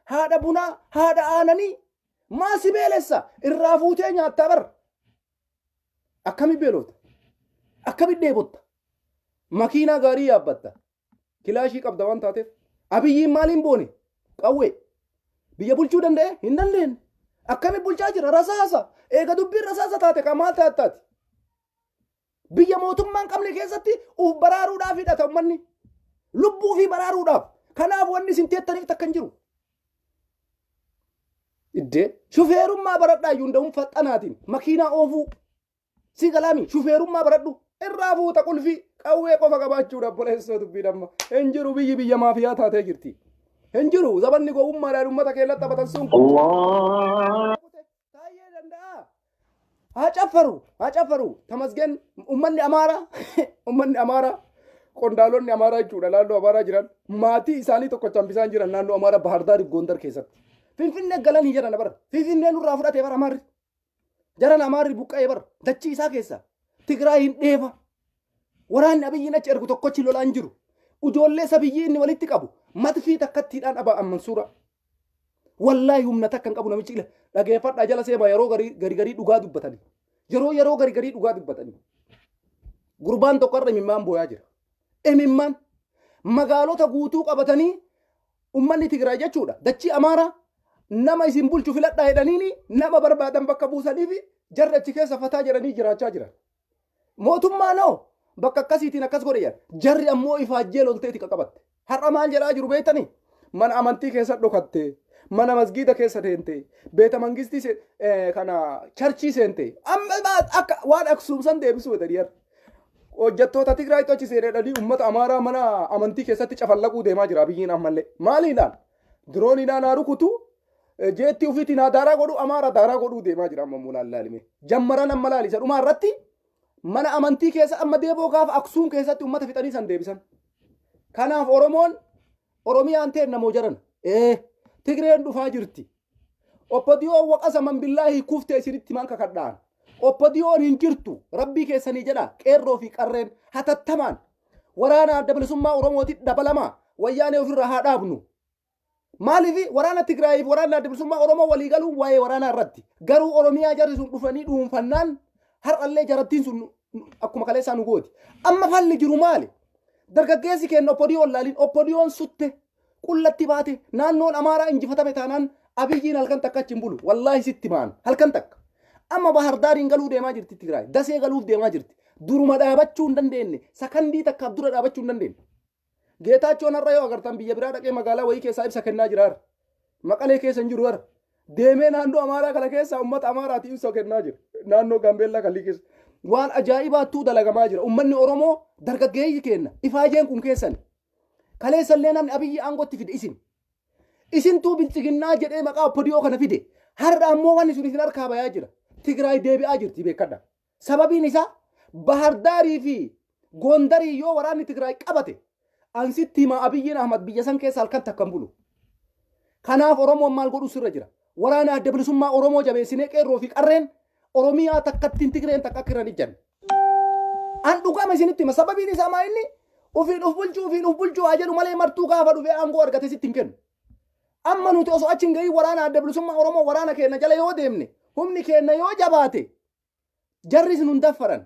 haadha bunaa haadha aananii maa si beelessa irraa fuutee nyaattaa bar. Akkami beelota? Akkami dheebotta? Makiinaa gaarii yaabbatta. Kilaashii qabda waan taateef. Abiyyiin maaliin boone? Qawwee. biyya bulchuu danda'e hin dandeenye. Akkami bulchaa jira rasaasa. Eega dubbiin rasaasa taate qamaa taataati. Biyya mootummaan qabne keessatti uf baraaruudhaaf hidhata uummanni. Lubbuu fi baraaruudhaaf. Kanaaf wanni isin teettaniif takka hin jiru. Iddee shufeerummaa baradhaa iyyuu hunda'uun faxxanaatiin makiinaa oofuu. Si galaami shufeerummaa baradhu irraa fuuta qulfii qawwee qofa qabaachuudhaaf boleessoo dubbii damma. Hin jiru biyyi biyya maafiyaa taatee jirti. Hin jiru zabanni gowwummaadhaan uummata keellatti taphatan sun kun. Taayee danda'a. Haa caffaru tamasgeen uummanni amaaraa qondaalonni amaaraa jechuudha naannoo amaaraa jiran maatii isaanii tokko chambisaan jiran naannoo amaaraa Bahardaar Gondar keessatti. Finfinnee galanii jiran bara. Finfinnee nurraa fudhatee bara amaarri. Jaran amaarri buqqa'ee bara. Dachii isaa keessa. Tigraay hin dheefa. Waraanni abiyyiin achi ergu tokkochi lolaan jiru. Ijoollee sabiyyi inni walitti qabu. Matfii takkattiidhaan aba'an Mansuura. Wallaahi humna takka hin qabu namichi ila. Dhageeffadhaa jala seema yeroo garii dhugaa dubbatanii. Yeroo garii dhugaa dubbatanii. Gurbaan tokko irra imimmaan booyaa jira. Imimmaan magaalota guutuu qabatanii ummanni Tigraay jechuudha. Dachii amaaraa nama isin bulchu filadhaa jedhaniini nama barbaadan bakka buusaniifi jarri achi keessa fataa jedhanii jiraachaa jiran. Mootummaanoo bakka akkasiitiin akkas godhe jedhan. Jarri ammoo ifaajjee lolteeti qabatte. Har'a maal jedhaa jiru beektanii? Mana amantii keessa dhokatte, mana masgiida keessa teente, beeta mangistii kana charchii seente. Amma akka waan aksuumsan deebisuu jedhanii jarri. Hojjettoota Tigraay tochi seenedhanii uummata amaaraa mana amantii keessatti cafallaquu deemaa jira biyyiin ammallee. Maaliidhaan? Dirooniidhaan haa rukutu. Jeetti ufiitiin haa daaraa godhu amaaraa daaraa godhuu deemaa jira amma mulaalaalime. Jammaran amma laalisa dhumaa irratti mana amantii keessa amma deeboo gaafa aksuum keessatti uummata fixanii san deebisan. Kanaaf Oromiyaan ta'e namoo jaran. Tigreen dhufaa jirti. Oppodiyoon waqasaman billaahi kuftee isinitti man kakadhaan. Oppodiyoon hin jirtu rabbii keessanii jedha qeerroo fi qarreen hatattamaan waraana adda bilisummaa Oromootti dabalamaa wayyaanee ofirraa haa dhaabnu. Maaliif waraana Tigraayiif waraana adda bilisummaa Oromoo walii galuun waa'ee waraanaa irratti garuu Oromiyaa jarri sun dhufanii dhuunfannaan har'allee jarattiin sun akkuma kaleessaa nu gooti. Amma falli jiru maali? Dargaggeessi kenna Oppodiyoon laaliin Oppodiyoon sutte qullatti baate naannoon amaaraa injifatame taanaan abiyyiin halkan takka achi hin bulu wallaahi sitti maan halkan takka. Amma Bahardaariin galuu deemaa jirti Tigraay. Dasee galuuf deemaa jirti. Duruma dhaabachuu hin dandeenye. Sakandii takkaaf dura dhaabachuu hin dandeenye. Geetaachoon har'a yoo agartan biyya biraa dhaqee magaalaa wayii keessaa ibsa kennaa jira. Maqalee keessa hin jiru har'a. Deemee naannoo amaaraa kana keessaa uummata amaaraatiif ibsa kennaa jira. Naannoo Gaambeellaa kan keessa. Waan ajaa'ibaattuu dalagamaa jira. Uummanni Oromoo dargaggeeyyi kenna. Ifaajeen kun keessan. Kaleessallee namni abiyyi aangootti fide isin. Isintuu bilchiginnaa jedhee maqaa Oppodiyoo kana fide. Har'a ammoo wanni sun isin harkaa bayaa jira. Tigraay deebi'aa jirti beekadha. Sababiin isaa Bahardaarii fi Gondarii yoo waraanni Tigraay qabate ansitti hima Abiyyiin Ahmad biyya san keessa halkan takka hin bulu. Kanaaf Oromoon maal godhu sirra jira. Waraana adda bilisummaa Oromoo jabeessinee qeerroo fi qarreen Oromiyaa takkattiin Tigreen takka akka jiran ijjan. An dhugama isinitti hima sababiin isaa maa inni ufiin uf bulchuu haa jedhu malee martuu gaafa dhufee aangoo argate sitti hin kennu. Amma nuti osoo achi hin gahii waraana adda bilisummaa Oromoo waraana keenya jala yoo deemne humni keenya yoo jabaate jarris nun daffaran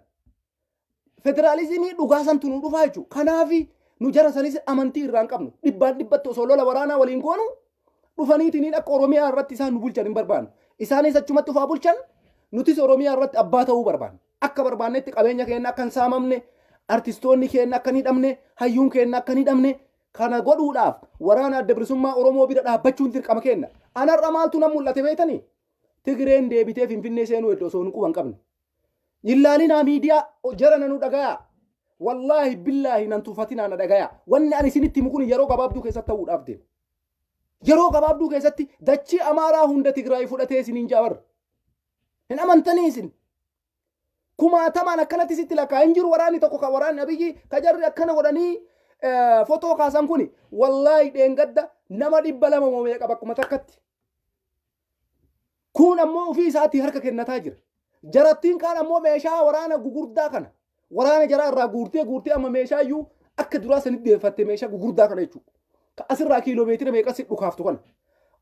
federaalizimii dhugaasan tunu dhufaa jechuudha. Kanaaf nu jara sanis amantii irraan qabnu dhibbaan dhibbatti osoo lola waraanaa waliin goonu dhufaniitiin akka Oromiyaa irratti isaan nu bulchan hin barbaannu. Isaanis achumatti ufaa bulchan nutis Oromiyaa irratti abbaa ta'uu barbaanna. Akka barbaannetti qabeenya keenya akka hin saamamne artistoonni keenya akka hin hidhamne hayyuun keenya akka hin hidhamne kana godhuudhaaf waraana adda bilisummaa Oromoo bira dhaabbachuun dirqama kenna. Anarra maaltu nan mul'ate beektanii? Tigreen deebitee Finfinnee seenuu iddoo osoo hin quban qabne. Yillaalinaa miidiyaa jara nanu dhagayaa. Wallaahi billaahi nan tuffatinaa na dhagayaa. Wanni ani isinitti himu kun yeroo gabaabduu keessatti ta'uudhaaf deema. Yeroo gabaabduu keessatti dachii amaaraa hunda Tigraay fudhatee isiniin jaabarra. Hin amantanii isin. Kumaatamaan akkanatti sitti lakkaa hin jiru waraanni tokko kan waraanni abiyyi ka jarri akkana godhanii fotoo kaasan kuni wallaahi dheengadda nama 200 meeqa bakkuma takkatti. Kun ammoo ofii isaatii harka kennataa jira. Jarattiin kaan ammoo meeshaa waraana gugurdaa kana waraana jaraa irraa guurtee amma meeshaa iyyuu akka duraa sanitti deeffatte meeshaa gugurdaa kana jechuudha. Ka asirraa kiiloomeetira meeqa si dhukaaftu kana.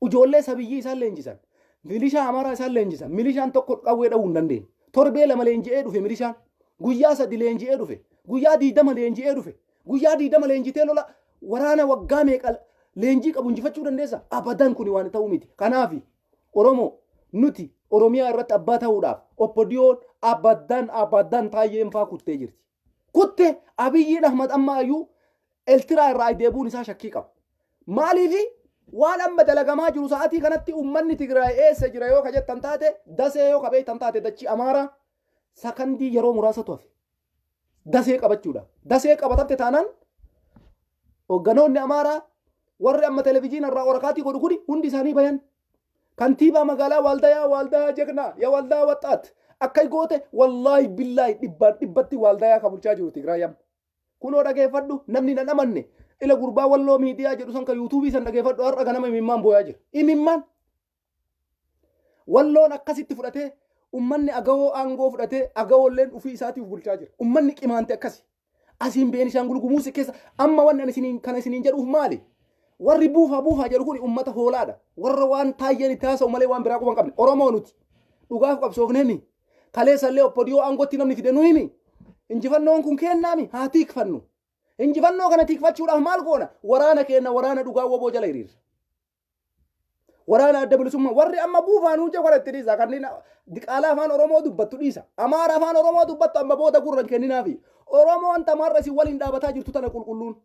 Ijoollee sabiyyii isaan leenjisan. Milishaa amaaraa isaan leenjisan. Milishaan tokko qawwee dha'uu hin dandeenye. Torbee lama leenji'ee dhufe milishaan. Guyyaa 3 leenji'ee dhufe. Guyyaa 20 leenji'ee dhufe. Guyyaa 20 leenjitee lola waraana waggaa meeqa leenjii qabu injifachuu dandeessa abadan kun waan ta'u miti kanaafi oromoo nuti oromiyaa irratti abbaa ta'uudhaaf oppodiyoon abadan taayyeen faa kuttee jirti kutte abiyyiin ahmad amma ayyuu eltiraa irraa deebuun isaa shakkii qaba maaliifi waan amma dalagamaa jiru sa'aatii kanatti ummanni Tigraay eessa jira yoo kajettan taate dasee yoo qabeettan taate dachii amaaraa sakandii yeroo muraasa tu'afe dasee qabachuudha dasee qabatamte taanaan hogganoonni amaaraa warri amma televiziyoona irraa warakaatii godhu kuni hundi isaanii bayan kantiibaa magaalaa waaldayaa jegnaa yaa waaldaa waxaat akkay goote wallaahi billaahi dhibbatti waaldayaa kabulchaa jiru Tigraayam kunoo dhageeffadhu namni nan amanne ila gurbaa walloo miidiyaa jedhu san ka yuutuubii san dhageeffadhu har'a ganama imimmaan booyaa jira imimmaan walloon akkasitti fudhatee ummanni agawoo aangoo fudhatee agawoolleen ufii isaatiif bulchaa jira ummanni qimaante akkasi asiin Beenishaangul Gumuz keessa amma wanni kan isiniin jedhuuf maali warri buufaa jedhu kun ummata hoolaadha warra waan taayyeen itti haasa'u malee waan biraa quban qabne oromoo nuti dhugaaf qabsoofneemi kaleessallee oppodiyoo aangootti namni fide nu himi injifannoon kun kennaami haa tiikfannu injifannoo kana tiikfachuudhaaf maal goona waraana keenna waraana dhugaa woboo jala hiriirra waraana adda bilisummaa warri amma buufaanuu jechuudha dhiisa kanneen diqaalaa afaan oromoo dubbattu dhiisa amaara afaan oromoo dubbattu amma booda gurra kenninaafi oromoon tamarra si waliin dhaabataa jirtu tana qulqulluun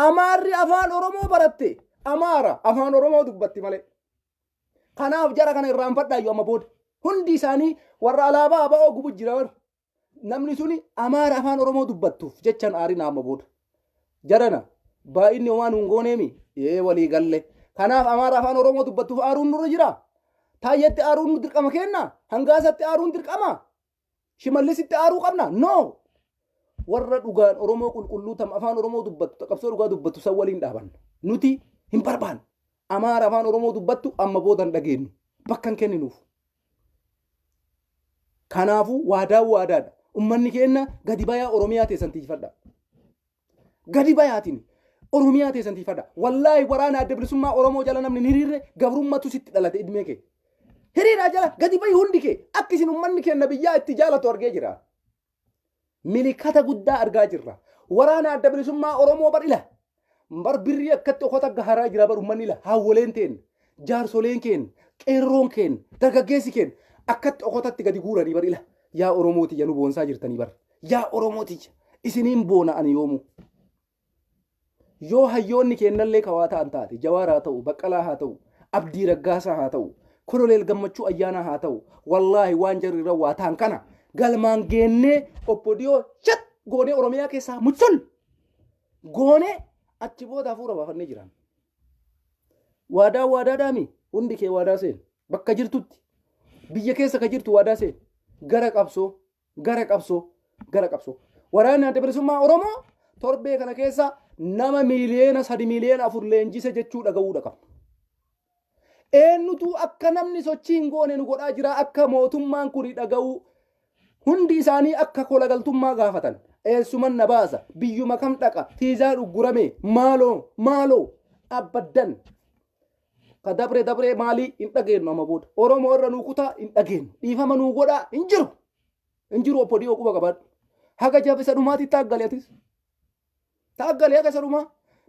amaarri afaan oromoo baratte amaara afaan oromoo dubbatti malee kanaaf jara kana irraanfadhaayyuu amma booda hundi isaanii warra alaabaa aba'oo gubu jira namni suni amaara afaan oromoo dubbattuuf jechan aarina amma booda jarana baay'inni waan hungooneemi walii galle kanaaf amaara afaan oromoo dubbattuuf aaruun nurra jira taayyetti aaruun nu dirqama kenna hangaasatti aaruun dirqama shimallisitti aaruu qabna no warra dhugaan oromoo qulqulluu tam afaan oromoo dubbattu qabsoo dhugaa dubbattu san waliin dhaabanna nuti hin barbaanne amaara afaan oromoo dubbattu amma boodan dhageenyu bakkan kenninuuf kanaafuu waadaadha ummanni keenna gadi bayaa oromiyaa teessan tiifadha gadi bayaatiin oromiyaa teessan tiifadha wallaahi waraana adda bilisummaa oromoo jala namni hiriirre gabrummatu sitti dhalate idmee kee hiriiraa jala gadi bayi hundi kee akkisin ummanni keenna biyyaa itti jaalatu argee jira milikata guddaa argaa jirra waraana adda bilisummaa oromoo bar'ila bar birrii akkatti okota gaharaa jira bar ummanni ila haawwoleen teen jaarsoleen keen qeerroon keen dargaggeessi keen akkatti okotatti gadi guuranii bar'ila yaa oromooti yanu boonsaa jirtanii bar yaa oromooti isiniin boona ani yoomu yoo hayyoonni keennallee kawaa ta'an taate Jawaar haa ta'u Baqqalaa haa ta'u Abdii Raggaasaa haa ta'u Koloneel Gammachuu Ayyaanaa haa ta'u wallaahi waan jarri rawwaa ta'an kana galmaan geennee oppodiyoo chat goonee oromiyaa keessaa mucul goonee achi booda hafuura baafannee jiran waadaadhaami hundi kee waadaa seen bakka jirtutti biyya keessa ka jirtu waadaa seen gara qabsoo waraanni adda bilisummaa oromoo torbee kana keessa nama miliyoona 3 miliyoona 4 leenjise jechuu dhaga'uudha qaba eenyutu akka namni sochii hin goone nu godhaa jira akka mootummaan kun dhaga'u hundi isaanii akka kolagaltummaa gaafatan eessuman na baasa biyyuma kam dhaqa tiizaa dhuggurame maaloo abaddan ka dabre maalii hin dhageenyu amma booda oromoo irra nuu kutaa hin dhageenyu dhiifama nuu godhaa hin jiru oppodiyoo quba qabaadhu haga jabisa dhumaatti taaggalee haga isa dhumaa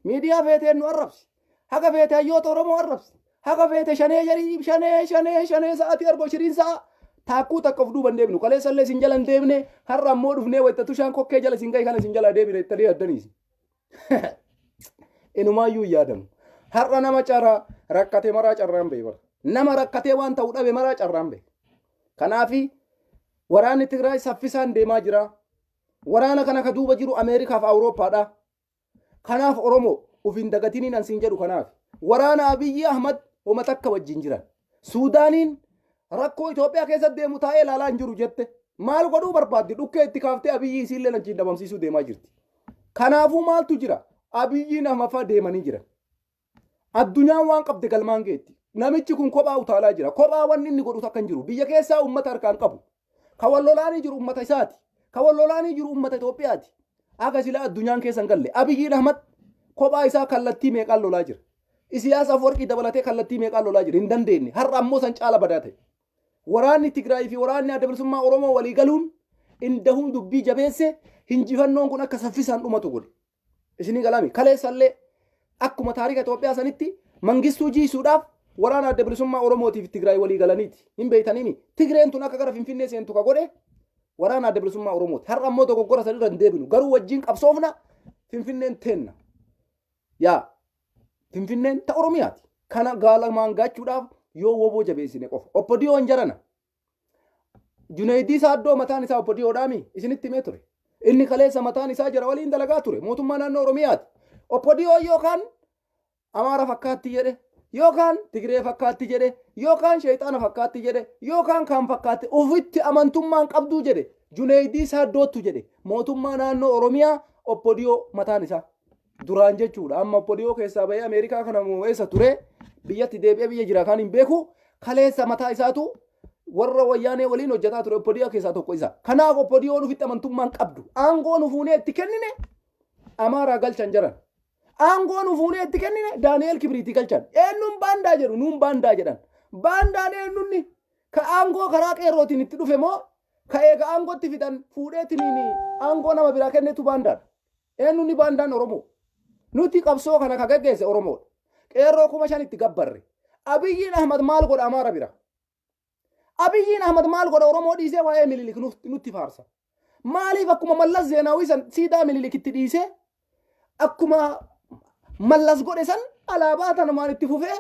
miidiyaa feeteen nu arrabsi haga feete hayyoota oromoo arrabsi haga feete shanee sa'aatii argoo shiriin sa'a taakkuu takka of duuban deebinu kaleessallee isin jala hin deebine har'a ammoo dhufnee wayitatu shaan kokkee jala isin gahi kana isin jala deebine ittanii addaniisi inumaayyuu yaadamu har'a nama cara rakkate maraa carraan bee bara nama rakkatee waan ta'u dhabe maraa carraan bee kanaafi waraanni Tigraay saffisaan deemaa jira waraana kana ka duuba jiru Ameerikaaf Awurooppaadha kanaaf oromoo ufin dagatiniin ansiin jedhu kanaaf waraana Abiyyi Ahmad homa takka wajjin jiran Suudaaniin rakkoo Itoophiyaa keessatti deemu taa'ee ilaalaa hin jiru jette maal godhuu barbaaddi dhukkee itti kaaftee Abiyyi isiillee achiin dhabamsiisuu deemaa jirti kanaafuu maaltu jira Abiyyiin Ahmafaa deemanii jiran addunyaan waan qabde galmaan geetti namichi kun kophaa utaalaa jira kophaa wanni inni godhu takka hin jiru biyya keessaa ummata harkaan qabu ka wallolaanii jiru ummata isaati ka wallolaanii jiru ummata Itoophiyaati aga sila addunyaan keessan galle Abiyyiin Ahmad kophaa isaa kallattii meeqaan lolaa jira Isiyaas Afwerqii dabalatee kallattii meeqaan lolaa jira hin dandeenye har'a ammoo san caala badaa ta'e waraanni Tigraay fi waraanni adda bilisummaa oromoo walii galuun indahuun dubbii jabeesse hinjifannoon kun akka saffisaan dhumatu godhe isinii galami kaleessallee akkuma taarika Itoophiyaa sanitti mangistuu jiisuudhaaf waraana adda bilisummaa Oromootiif Tigraay walii galaniiti. Hin beeytaniimi. Tigreen tun akka gara Finfinnee seentu ka godhe waraana adda bilisummaa Oromooti. Har'a ammoo dogoggora sanirra hin deebinu. Garuu wajjin qabsoofna Finfinneen teenna. Yaa Finfinneen ta Oromiyaati. Kana gaalamaan gaachuudhaaf yoo woboo jabeessine qofa. Oppodiyoon jarana. Junaydii Saaddoo mataan isaa oppodiyoodhaami isinitti himee ture. Inni kaleessa mataan isaa jara waliin dalagaa ture. Mootummaa naannoo Oromiyaati. Oppodiyoo yookaan Amaara fakkaatti jedhe yookaan Tigree fakkaatti jedhe yookaan Sheexaana fakkaatti jedhe yookaan kaan fakkaatti ofitti amantummaan qabduu jedhe Junaydii Saaddootu jedhe mootummaa naannoo Oromiyaa oppodiyoo mataan isaa duraan jechuudha. Amma oppodiyoo keessaa bahee Ameerikaa kana mo'eessa ture biyyatti deebi'ee biyya jira kan hin beeku kaleessa mataa isaatu warra wayyaanee waliin hojjetaa ture oppodiyoo keessaa tokko isa. Kanaaf oppodiyoon ofitti amantummaan qabdu aangoon ufuunee itti kennine Amaaraa galchan jaran. Aangoon ufuunee itti kennine Daani'eel Kibriitii galchan. Eenyuun baandaa jedhu nuun baandaa jedhan. Baandaan eenyunni ka aangoo karaa qeerrootiin itti dhufe moo ka eega aangootti fidan fuudheetiniin aangoo nama biraa kennetu baandaadha. Eenyunni baandaan Oromoo. Nuti qabsoo kana ka gaggeesse Oromoodha. Qeerroo 5,000 itti gabbarre. Abiyyiin Ahmad maal godha Amaara bira? Abiyyiin Ahmad maal godha Oromoo dhiisee waa'ee Minilik nutti faarsa. Maaliif akkuma Mallas Zeenaawii san siidaa Minilik itti dhiisee akkuma Mallas godhe san alaabaa tanamaan itti fufee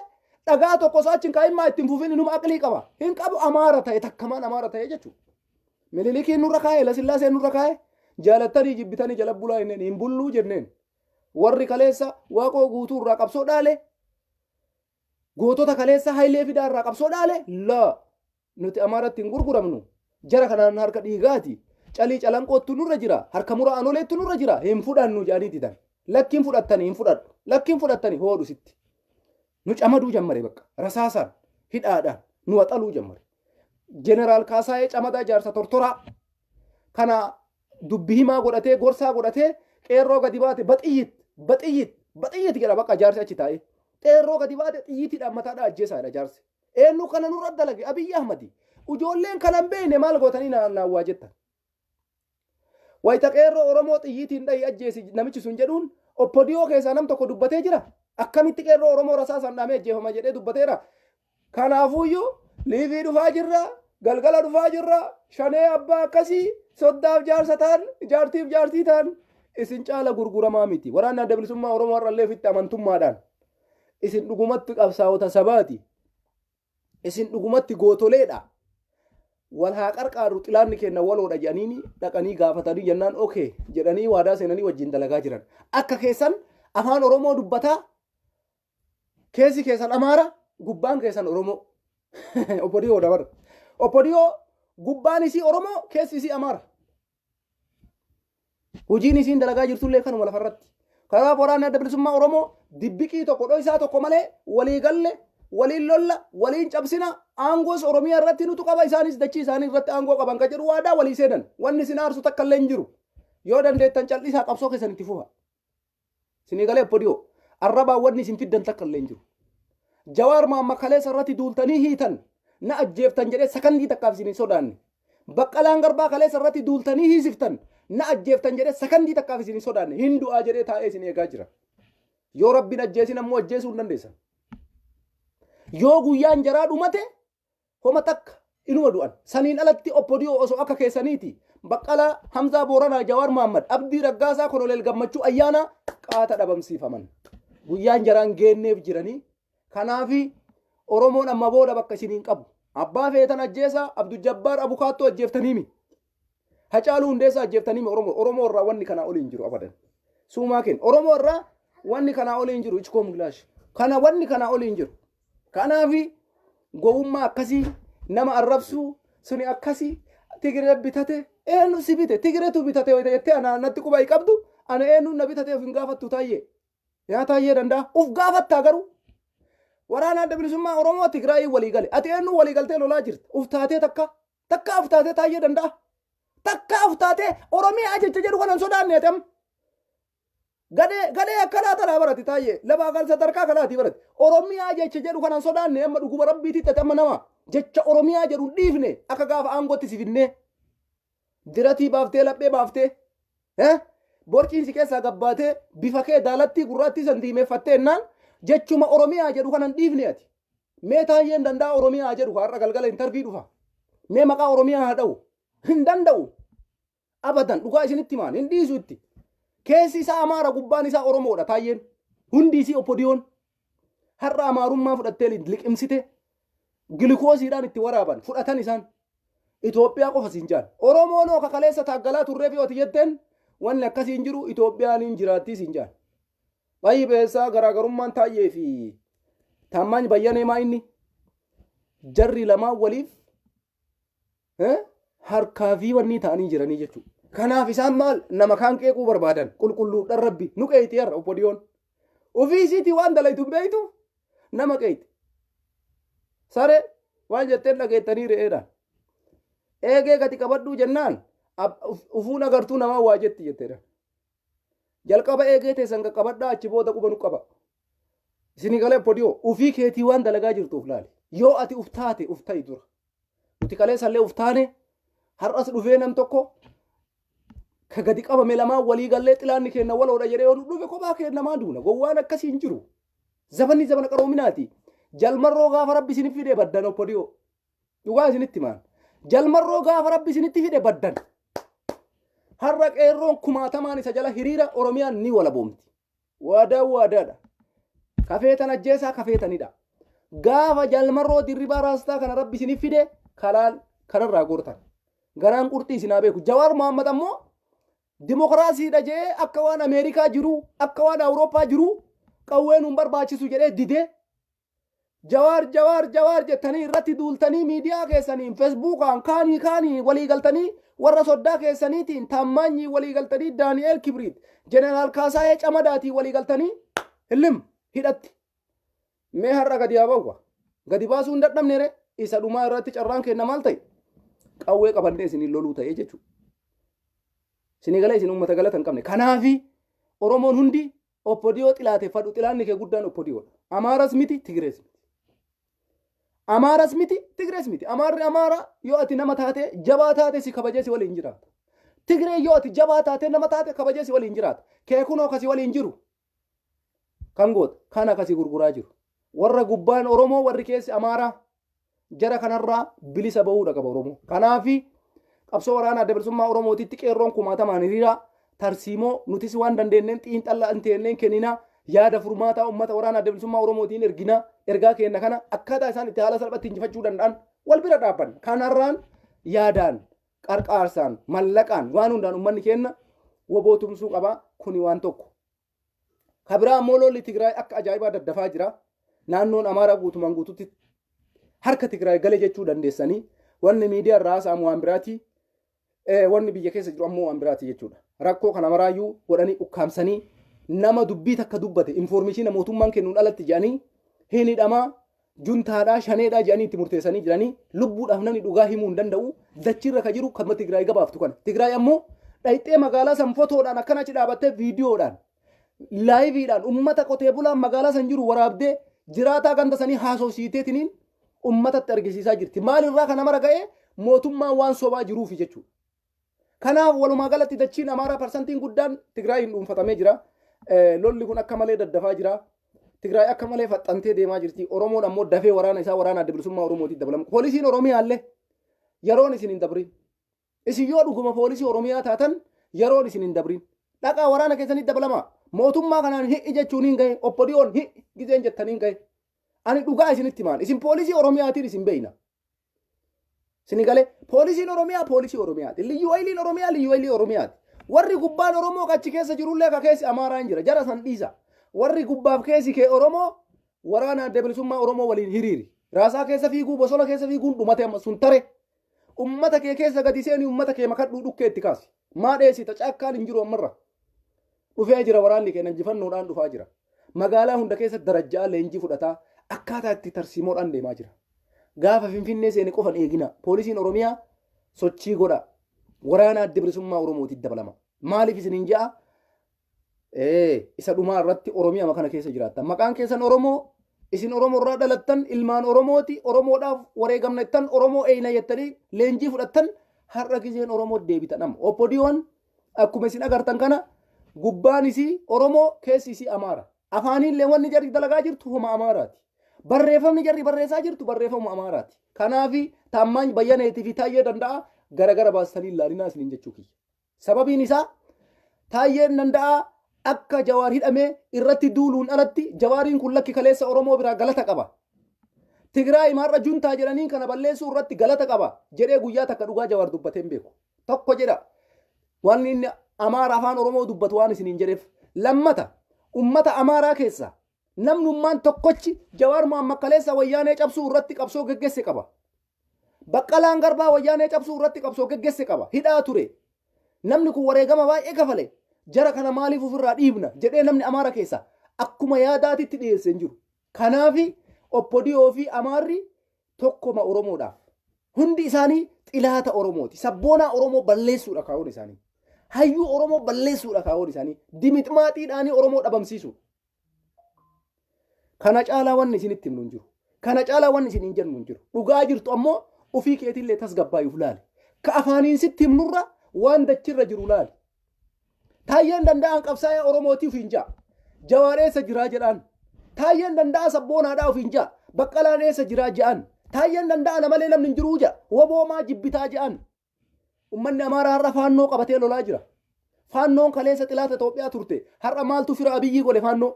dhagaa tokko saachiin kaa'immaa ittiin fufin inuma aqlii qaba. Hin qabu Amaara ta'e takkamaan Amaara ta'e jechuudha. Minilikiin nurra kaa'e Lasillaaseen nurra kaa'e jaalattanii jibbitanii jala bulaa hin bulluu jenneen. Warri kaleessa waaqoo guutuu irraa qabsoo dhaale gootota kaleessa Hayilee Fidaa irraa qabsoo dhaale laa nuti Amaaratti hin gurguramnu. Jara kanaan harka dhiigaati. Calii calanqootu nurra jira. Harka mura anoleetu nurra jira. Hin fudhannu jedhanii didan. Lakkiin fudhattanii hin fudhadhu. Lakkiin fudhattanii hoodhu sitti. Nu camaduu jammare bakka. Rasaasaan hidhaadhaan nu waxaluu jammare. Jeneraal Kaasaayee Camadaa jaarsa tortoraa kana dubbii himaa godhatee gorsaa godhatee qeerroo gadi baate baxiyyiit jedha bakka jaarsi achi taa'ee. Qeerroo gadi baate xiyyiitiidhaan mataadhaa ajjeesaadha jaarsi. Eenyu kana nurra dalage Abiyyi Ahmadi. Ijoolleen kana hin beekne maal gootanii naawwaa jettan. Wayita qeerroo Oromoo xiyyiitiin dhahi ajjeesi namichi sun jedhuun oppodiyoo keessaa nam tokko dubbatee jira. Akkamitti qeerroo Oromoo rasaasaan dhaamee ajjeefama jedhee dubbateera. Kanaafuyyuu liivii dhufaa jirra, galgala dhufaa jirra, shanee abbaa akkasii, soddaaf jaarsa ta'an, jaartiif jaartii ta'an isin caala gurguramaa miti. Waraanni adda bilisummaa Oromoo har'allee ofitti amantummaadhaan isin dhugumatti qabsaa'ota sabaati. Isin dhugumatti gootoleedha. Wal haa qarqaaru xilaanni kenna waloodha jedhanii dhaqanii gaafatanii jennaan okee jedhanii waadaa seenanii wajjin dalagaa jiran. Akka keessan afaan Oromoo dubbataa keessi keessan Amaara gubbaan keessan Oromoo. Oppodiyoo dabar. Oppodiyoo gubbaan isii Oromoo keessi isii Amaara. Hojiin isiin dalagaa jirtullee kanuma lafarratti. Kanaaf waraanni adda bilisummaa Oromoo dibbiqii tokko dho'isaa tokko malee walii galle waliin lolla waliin cabsina aangoos Oromiyaa irratti nutu qaba isaanis dachii isaanii irratti aangoo qaban ka jedhu waadaa walii seenan wanni isin aarsu takka illee hin jiru yoo dandeettan cal'isaa qabsoo keessan itti fufa isinii galee oppodiyoo arrabaa wanni isin fiddan takka illee hin jiru Jawaar Mohammad kaleessa irratti duultanii hiitan na ajjeeftan jedhee sakandii takkaaf isin hin sodaanne Baqqalaan Garbaa kaleessa irratti duultanii hiisiftan na ajjeeftan jedhee sakandii takkaaf isin hin sodaanne hin du'aa jedhee taa'ee isin eegaa jira yoo rabbiin ajjeesin ammoo ajjeesuu hin dandeessan. Yoo guyyaan jaraa dhumate homa takka inuma du'an saniin alatti oppodiyoo osoo akka keessaniiti Baqqalaa Hamzaa Booranaa Jawaar Mohammad Abdii Raggaasaa Koloneel Gammachuu ayyaana qaata dhabamsiifaman guyyaan jaraan geenneef jiranii kanaafi Oromoon amma booda bakka isiniin qabu abbaa feetan ajjeesaa Abduu Jabbaar Abukaattoo ajjeeftaniimi Hacaaluu Hundeessaa ajjeeftaniimi Oromoo irraa wanni kanaa olii hin jiru abadan suumaa kenna Oromoo irraa wanni kanaa olii hin jiru ichkoo mugilaash kana wanni kanaa olii hin jiru. Kanaafi gowummaa akkasii nama arrabsuu suni akkasii Tigiree bitate eenyu si bite Tigireetu bitate jettee ana natti quba qabdu ana eenyu na bitate of hin gaafattu taayye yaa taayye danda'a uf gaafattaa garuu waraana adda bilisummaa Oromoo Tigraay walii gale ati eenyu walii galtee lolaa jirta uf taatee takka uf taatee taayye danda'a takka uf taatee Oromiyaa jecha jedhu kanan sodaanne atam Gadee akkanaa tanaa barate taayye labaa kan sadarkaa kanaati barate Oromiyaa jecha jedhu kanan sodaanne amma dhuguma rabbiititti amma nama jecha Oromiyaa jedhu dhiifne akka gaafa aangootti sifinne diratii baaftee laphee baaftee borciin si keessaa gabbaatee bifa kee daalatti gurraatti san diimeeffattee ennaan jechuma oromiyaa jedhu kanan dhiifne ati mee taayyeen danda'a oromiyaa jedhu har'a galgala intarvii dhufa mee maqaa oromiyaa haa dha'u hin danda'u abadan dhugaa isinitti maan hin dhiisu itti keessi isaa amaara gubbaan isaa oromoodha taayyeen hundi isii oppodiyoon har'a amaarummaa fudhattee liqimsite gilikoosiidhaan itti waraaban fudhatan isaan Itoophiyaa qofa siin jaan oromoon oo kakaleessa taaggalaa turree fi oti jetteen wanni akkasiin jiru Itoophiyaan hin jiraattii siin jaan baay'ee beessaa garaagarummaan taayyee fi taammaan bayyanee maa inni jarri lamaan waliif harkaa fi wanni ta'anii jiranii jechuudha. Kanaaf isaan maal nama kaan qeequu barbaadan qulqulluudhaan rabbi nu qeeyti har'a oppodiyoon ofii isiitii waan dalaytu hin beeytu nama qeeyti sare waan jetteen dhageettanii re'eedhaan eegee gati qabadhuu jennaan ufuun agartuu namaa waa jetti jetteedha. Jalqaba eegee teessan qaqqabadhaa achi booda quba nu qaba. Isinii galee oppodiyoo ufii keetii waan dalagaa jirtuuf laali. Yoo ati uf taate uf ta'i dura. Nuti kaleessallee uf taane har'as dhufee nam tokko ka gadi qabame lamaan walii gallee xilaanni kenna waloodha jedhee yoo dhufe kophaa kennamaa duuna gowwaan akkasii hin jiru. Zabanni zabana qaroominaati. Jalmarroo gaafa rabbi isinif fide baddan oppodiyoo. Dhugaa isinitti maan. Jalmarroo gaafa rabbi isinitti fide baddan. Har'a qeerroon kumaatamaan isa jala hiriira Oromiyaan ni wala boomti. Waadaadha. Kafeetan ajjeesaa kafeetanidha. Gaafa jalmarroo dirribaa raastaa kana rabbi isinif fide kalaan kanarraa gortan. Garaan qurxii isinaa beeku. Jawaar Mohammad ammoo dimokiraasiidha jee akka waan Ameerikaa jiru akka waan Awurooppaa jiru qawween hin barbaachisu jedhee didee jawaar jettanii irratti duultanii miidiyaa keessaniin feesbuukaan kaanii walii galtanii warra soddaa keessaniitiin taammaanyii walii galtanii Daani'eel Kibriit Jeneraal Kaasaayee Camadaatii walii galtanii hillim hidhatti mee har'a gadi yaabawwa gadi baasuu hin dadhabnere isa dhumaa irratti carraan kenna maal ta'e qawwee qabannee isin loluu ta'ee jechuudha. Isin galee isin uummata galata hin qabne kanaafi Oromoon hundi oppodiyoo xilaateeffadhu xilaanni kee guddaan oppodiyoodha. Amaaras miti Tigirees miti. Amaaras miti Tigirees miti. Amaarri Amaara yoo ati nama taate jabaa taate si kabajee si waliin jiraata. Tigiree yoo ati jabaa taate nama taate kabajee si waliin jiraata. Kee kunoo kasi waliin jiru. Kan goota kan akkasii gurguraa jiru. Warra gubbaan Oromoo warri keessi Amaaraa jara kanarraa bilisa bahuudha qaba Oromoo. Kanaafi qabsoo waraanaa adda bilisummaa Oromootitti qeerroon kumaatamaan hiriira tarsiimoo nutis waan dandeenyeen xiinxallaa hin teenneen kennina yaada furmaataa uummata waraanaa adda bilisummaa Oromootiin ergina ergaa kenna kana akkaataa isaan itti haala salphatti injifachuu danda'an wal bira dhaabban. Kanarraan yaadaan qarqaarsaan mallaqaan waan hundaan uummanni kenna wobootumsuu qaba kuni waan tokko. Kabiraa ammoo lolli Tigraay akka ajaa'ibaa daddafaa jira. Naannoon Amaaraa guutumaan guututti harka Tigraay galee jechuu dandeessanii wanni miidiyaa irraa haasa'amu waan biraati. Wanni biyya keessa jiru ammoo waan biraati jechuudha. Rakkoo kana maraayyuu godhanii ukkaamsanii nama dubbii takka dubbate infoormeeshina mootummaan kennuun alatti jedhanii hin hidhamaa juntaadhaa shaneedhaa jedhanii itti murteessanii jiranii lubbuudhaaf namni dhugaa himuu hin danda'u dachiirra ka jiru kan Tigraay gabaaftu kana. Tigraay ammoo dhayxee magaalaa san fotoodhaan akkana achi dhaabattee viidiyoodhaan laayiviidhaan uummata qotee bulaan magaalaa san jiru waraabdee jiraataa ganda sanii haasofsiiteetiniin uummatatti argisiisaa jirti. Maalirraa kana mara ga'ee mootummaan waan sobaa jiruufi jechuudha. Kanaaf walumaa galatti dachiin Amaaraa parsantiin guddaan Tigraay hin dhuunfatamee jira. Lolli kun akka malee daddafaa jira. Tigraay akka malee faxxantee deemaa jirti. Oromoon ammoo dafee waraana isaa waraana adda bilisummaa Oromootiin dabalama. Poolisiin Oromiyaallee yeroon isin hin dabrin. Isin yoo dhuguma poolisii Oromiyaa taatan yeroon isin hin dabrin. Dhaqaa waraana keessanitti dabalama. Mootummaa kanaan hi'i jechuun hin gahe. Oppodiyoon hi'i gizeen jettanii hin gahe. Ani dhugaa isinitti maan. Isin poolisii Oromiyaatiin isin beeyna. Sinigalee poolisiin Oromiyaa poolisii Oromiyaati. Liyyuu ayiliin Oromiyaa liyyuu ayilii Oromiyaati. Warri gubbaan Oromoo achi keessa jirullee ka keessi Amaaraan jira. Jara san dhiisa. Warri gubbaaf keessi kee Oromoo waraana adda bilisummaa Oromoo waliin hiriiri. Raasaa keessa fiiguu bosona keessa fiiguun dhumate amma sun tare. Ummata kee keessa gadi seeni ummata kee makadhuu dhukkee itti kaasi. Maa dheessita caakkaan hin jiru ammarra. Dhufee jira waraanni kee injifannoodhaan dhufaa jira. Magaalaa hunda keessa darajjaa leenjii fudhataa akkaataa itti tarsiimoodhaan deemaa jira. Gaafa Finfinnee seeni qofan eegina. Poolisiin Oromiyaa sochii godha. Waraana adda bilisummaa Oromootiin dabalama. Maaliif isiniin ja'a? Isa dhumaa irratti Oromiyaa kana keessa jiraattan. Maqaan keessan Oromoo isin Oromoo irraa dhalattan ilmaan Oromooti. Oromoodhaaf wareegamnettan Oromoo eeyna jettanii leenjii fudhattan har'a gizeen Oromoo deebitan amma. Oppodiyoon akkuma isin agartan kana gubbaan isii Oromoo keessi isii Amaara. Afaaniillee wanni jarri dalagaa jirtu homa Amaaraati. Barreeffamni jarri barreessaa jirtu barreeffama Amaaraati. Kanaafi Taammaany Bayyaneetii fi Taayyee Danda'a gara baasanii ilaalinaa isiniin jechuu kiyya. Sababiin isaa Taayyeen Danda'a akka Jawaar hidhamee irratti duuluun alatti Jawaariin kun lakki kaleessa Oromoo biraa galata qaba. Tigraay maarra juntaa jedhanii kana balleessuu irratti galata qaba jedhee guyyaa takka dhugaa Jawaar dubbatee hin beeku. Tokko jedha wanni inni Amaara afaan Oromoo dubbatu waan isiniin jedheef. Lammata ummata Amaaraa keessa namnummaan tokkochi Jawaar Mohaammed kaleessa wayyaanee cabsuu irratti qabsoo geggeesse qaba. Baqqalaan Garbaa wayyaanee cabsuu irratti qabsoo geggeesse qaba. Hidhaa ture. Namni kun wareegama baay'ee kafale. Jara kana maaliif ofirraa dhiibna jedhee namni Amaara keessa akkuma yaadaatitti dhiyeessee jiru. Kanaafi Oppodiyoo fi Amaarri tokkoma Oromoodhaaf. Hundi isaanii xilaata Oromooti. Sabboonaa Oromoo balleessuudha kaa'uun isaanii. Hayyuu Oromoo balleessuudha kaa'uun isaanii. Dimixmaaxiidhaanii Oromoo dhabamsiisu. Kana caalaa wanni isinitti himnu hin jiru. Kana caalaa wanni isin hin jennu hin jiru. Dhugaa jirtu ammoo ofii keetillee tasgabbaayuuf laali. Ka afaaniin sitti himnurra waan dachirra jiru laali. Taayyeen Danda'aan qabsaa'ee Oromootiif hin ja'a. Jawaar eessa jiraa jedhaan. Taayyeen Danda'a sabboonaadhaa of hin ja'a. Baqqalaan eessa jiraa jedhaan. Taayyeen Danda'a namalee namni hin jiruu ja'a. Woboomaa jibbitaa jedhaan. Uummanni Amaaraa har'a faannoo qabatee lolaa jira. Faannoon kaleessa xilaata Itoophiyaa turte. Har'a maaltu fira Abiyyii godhe faannoo?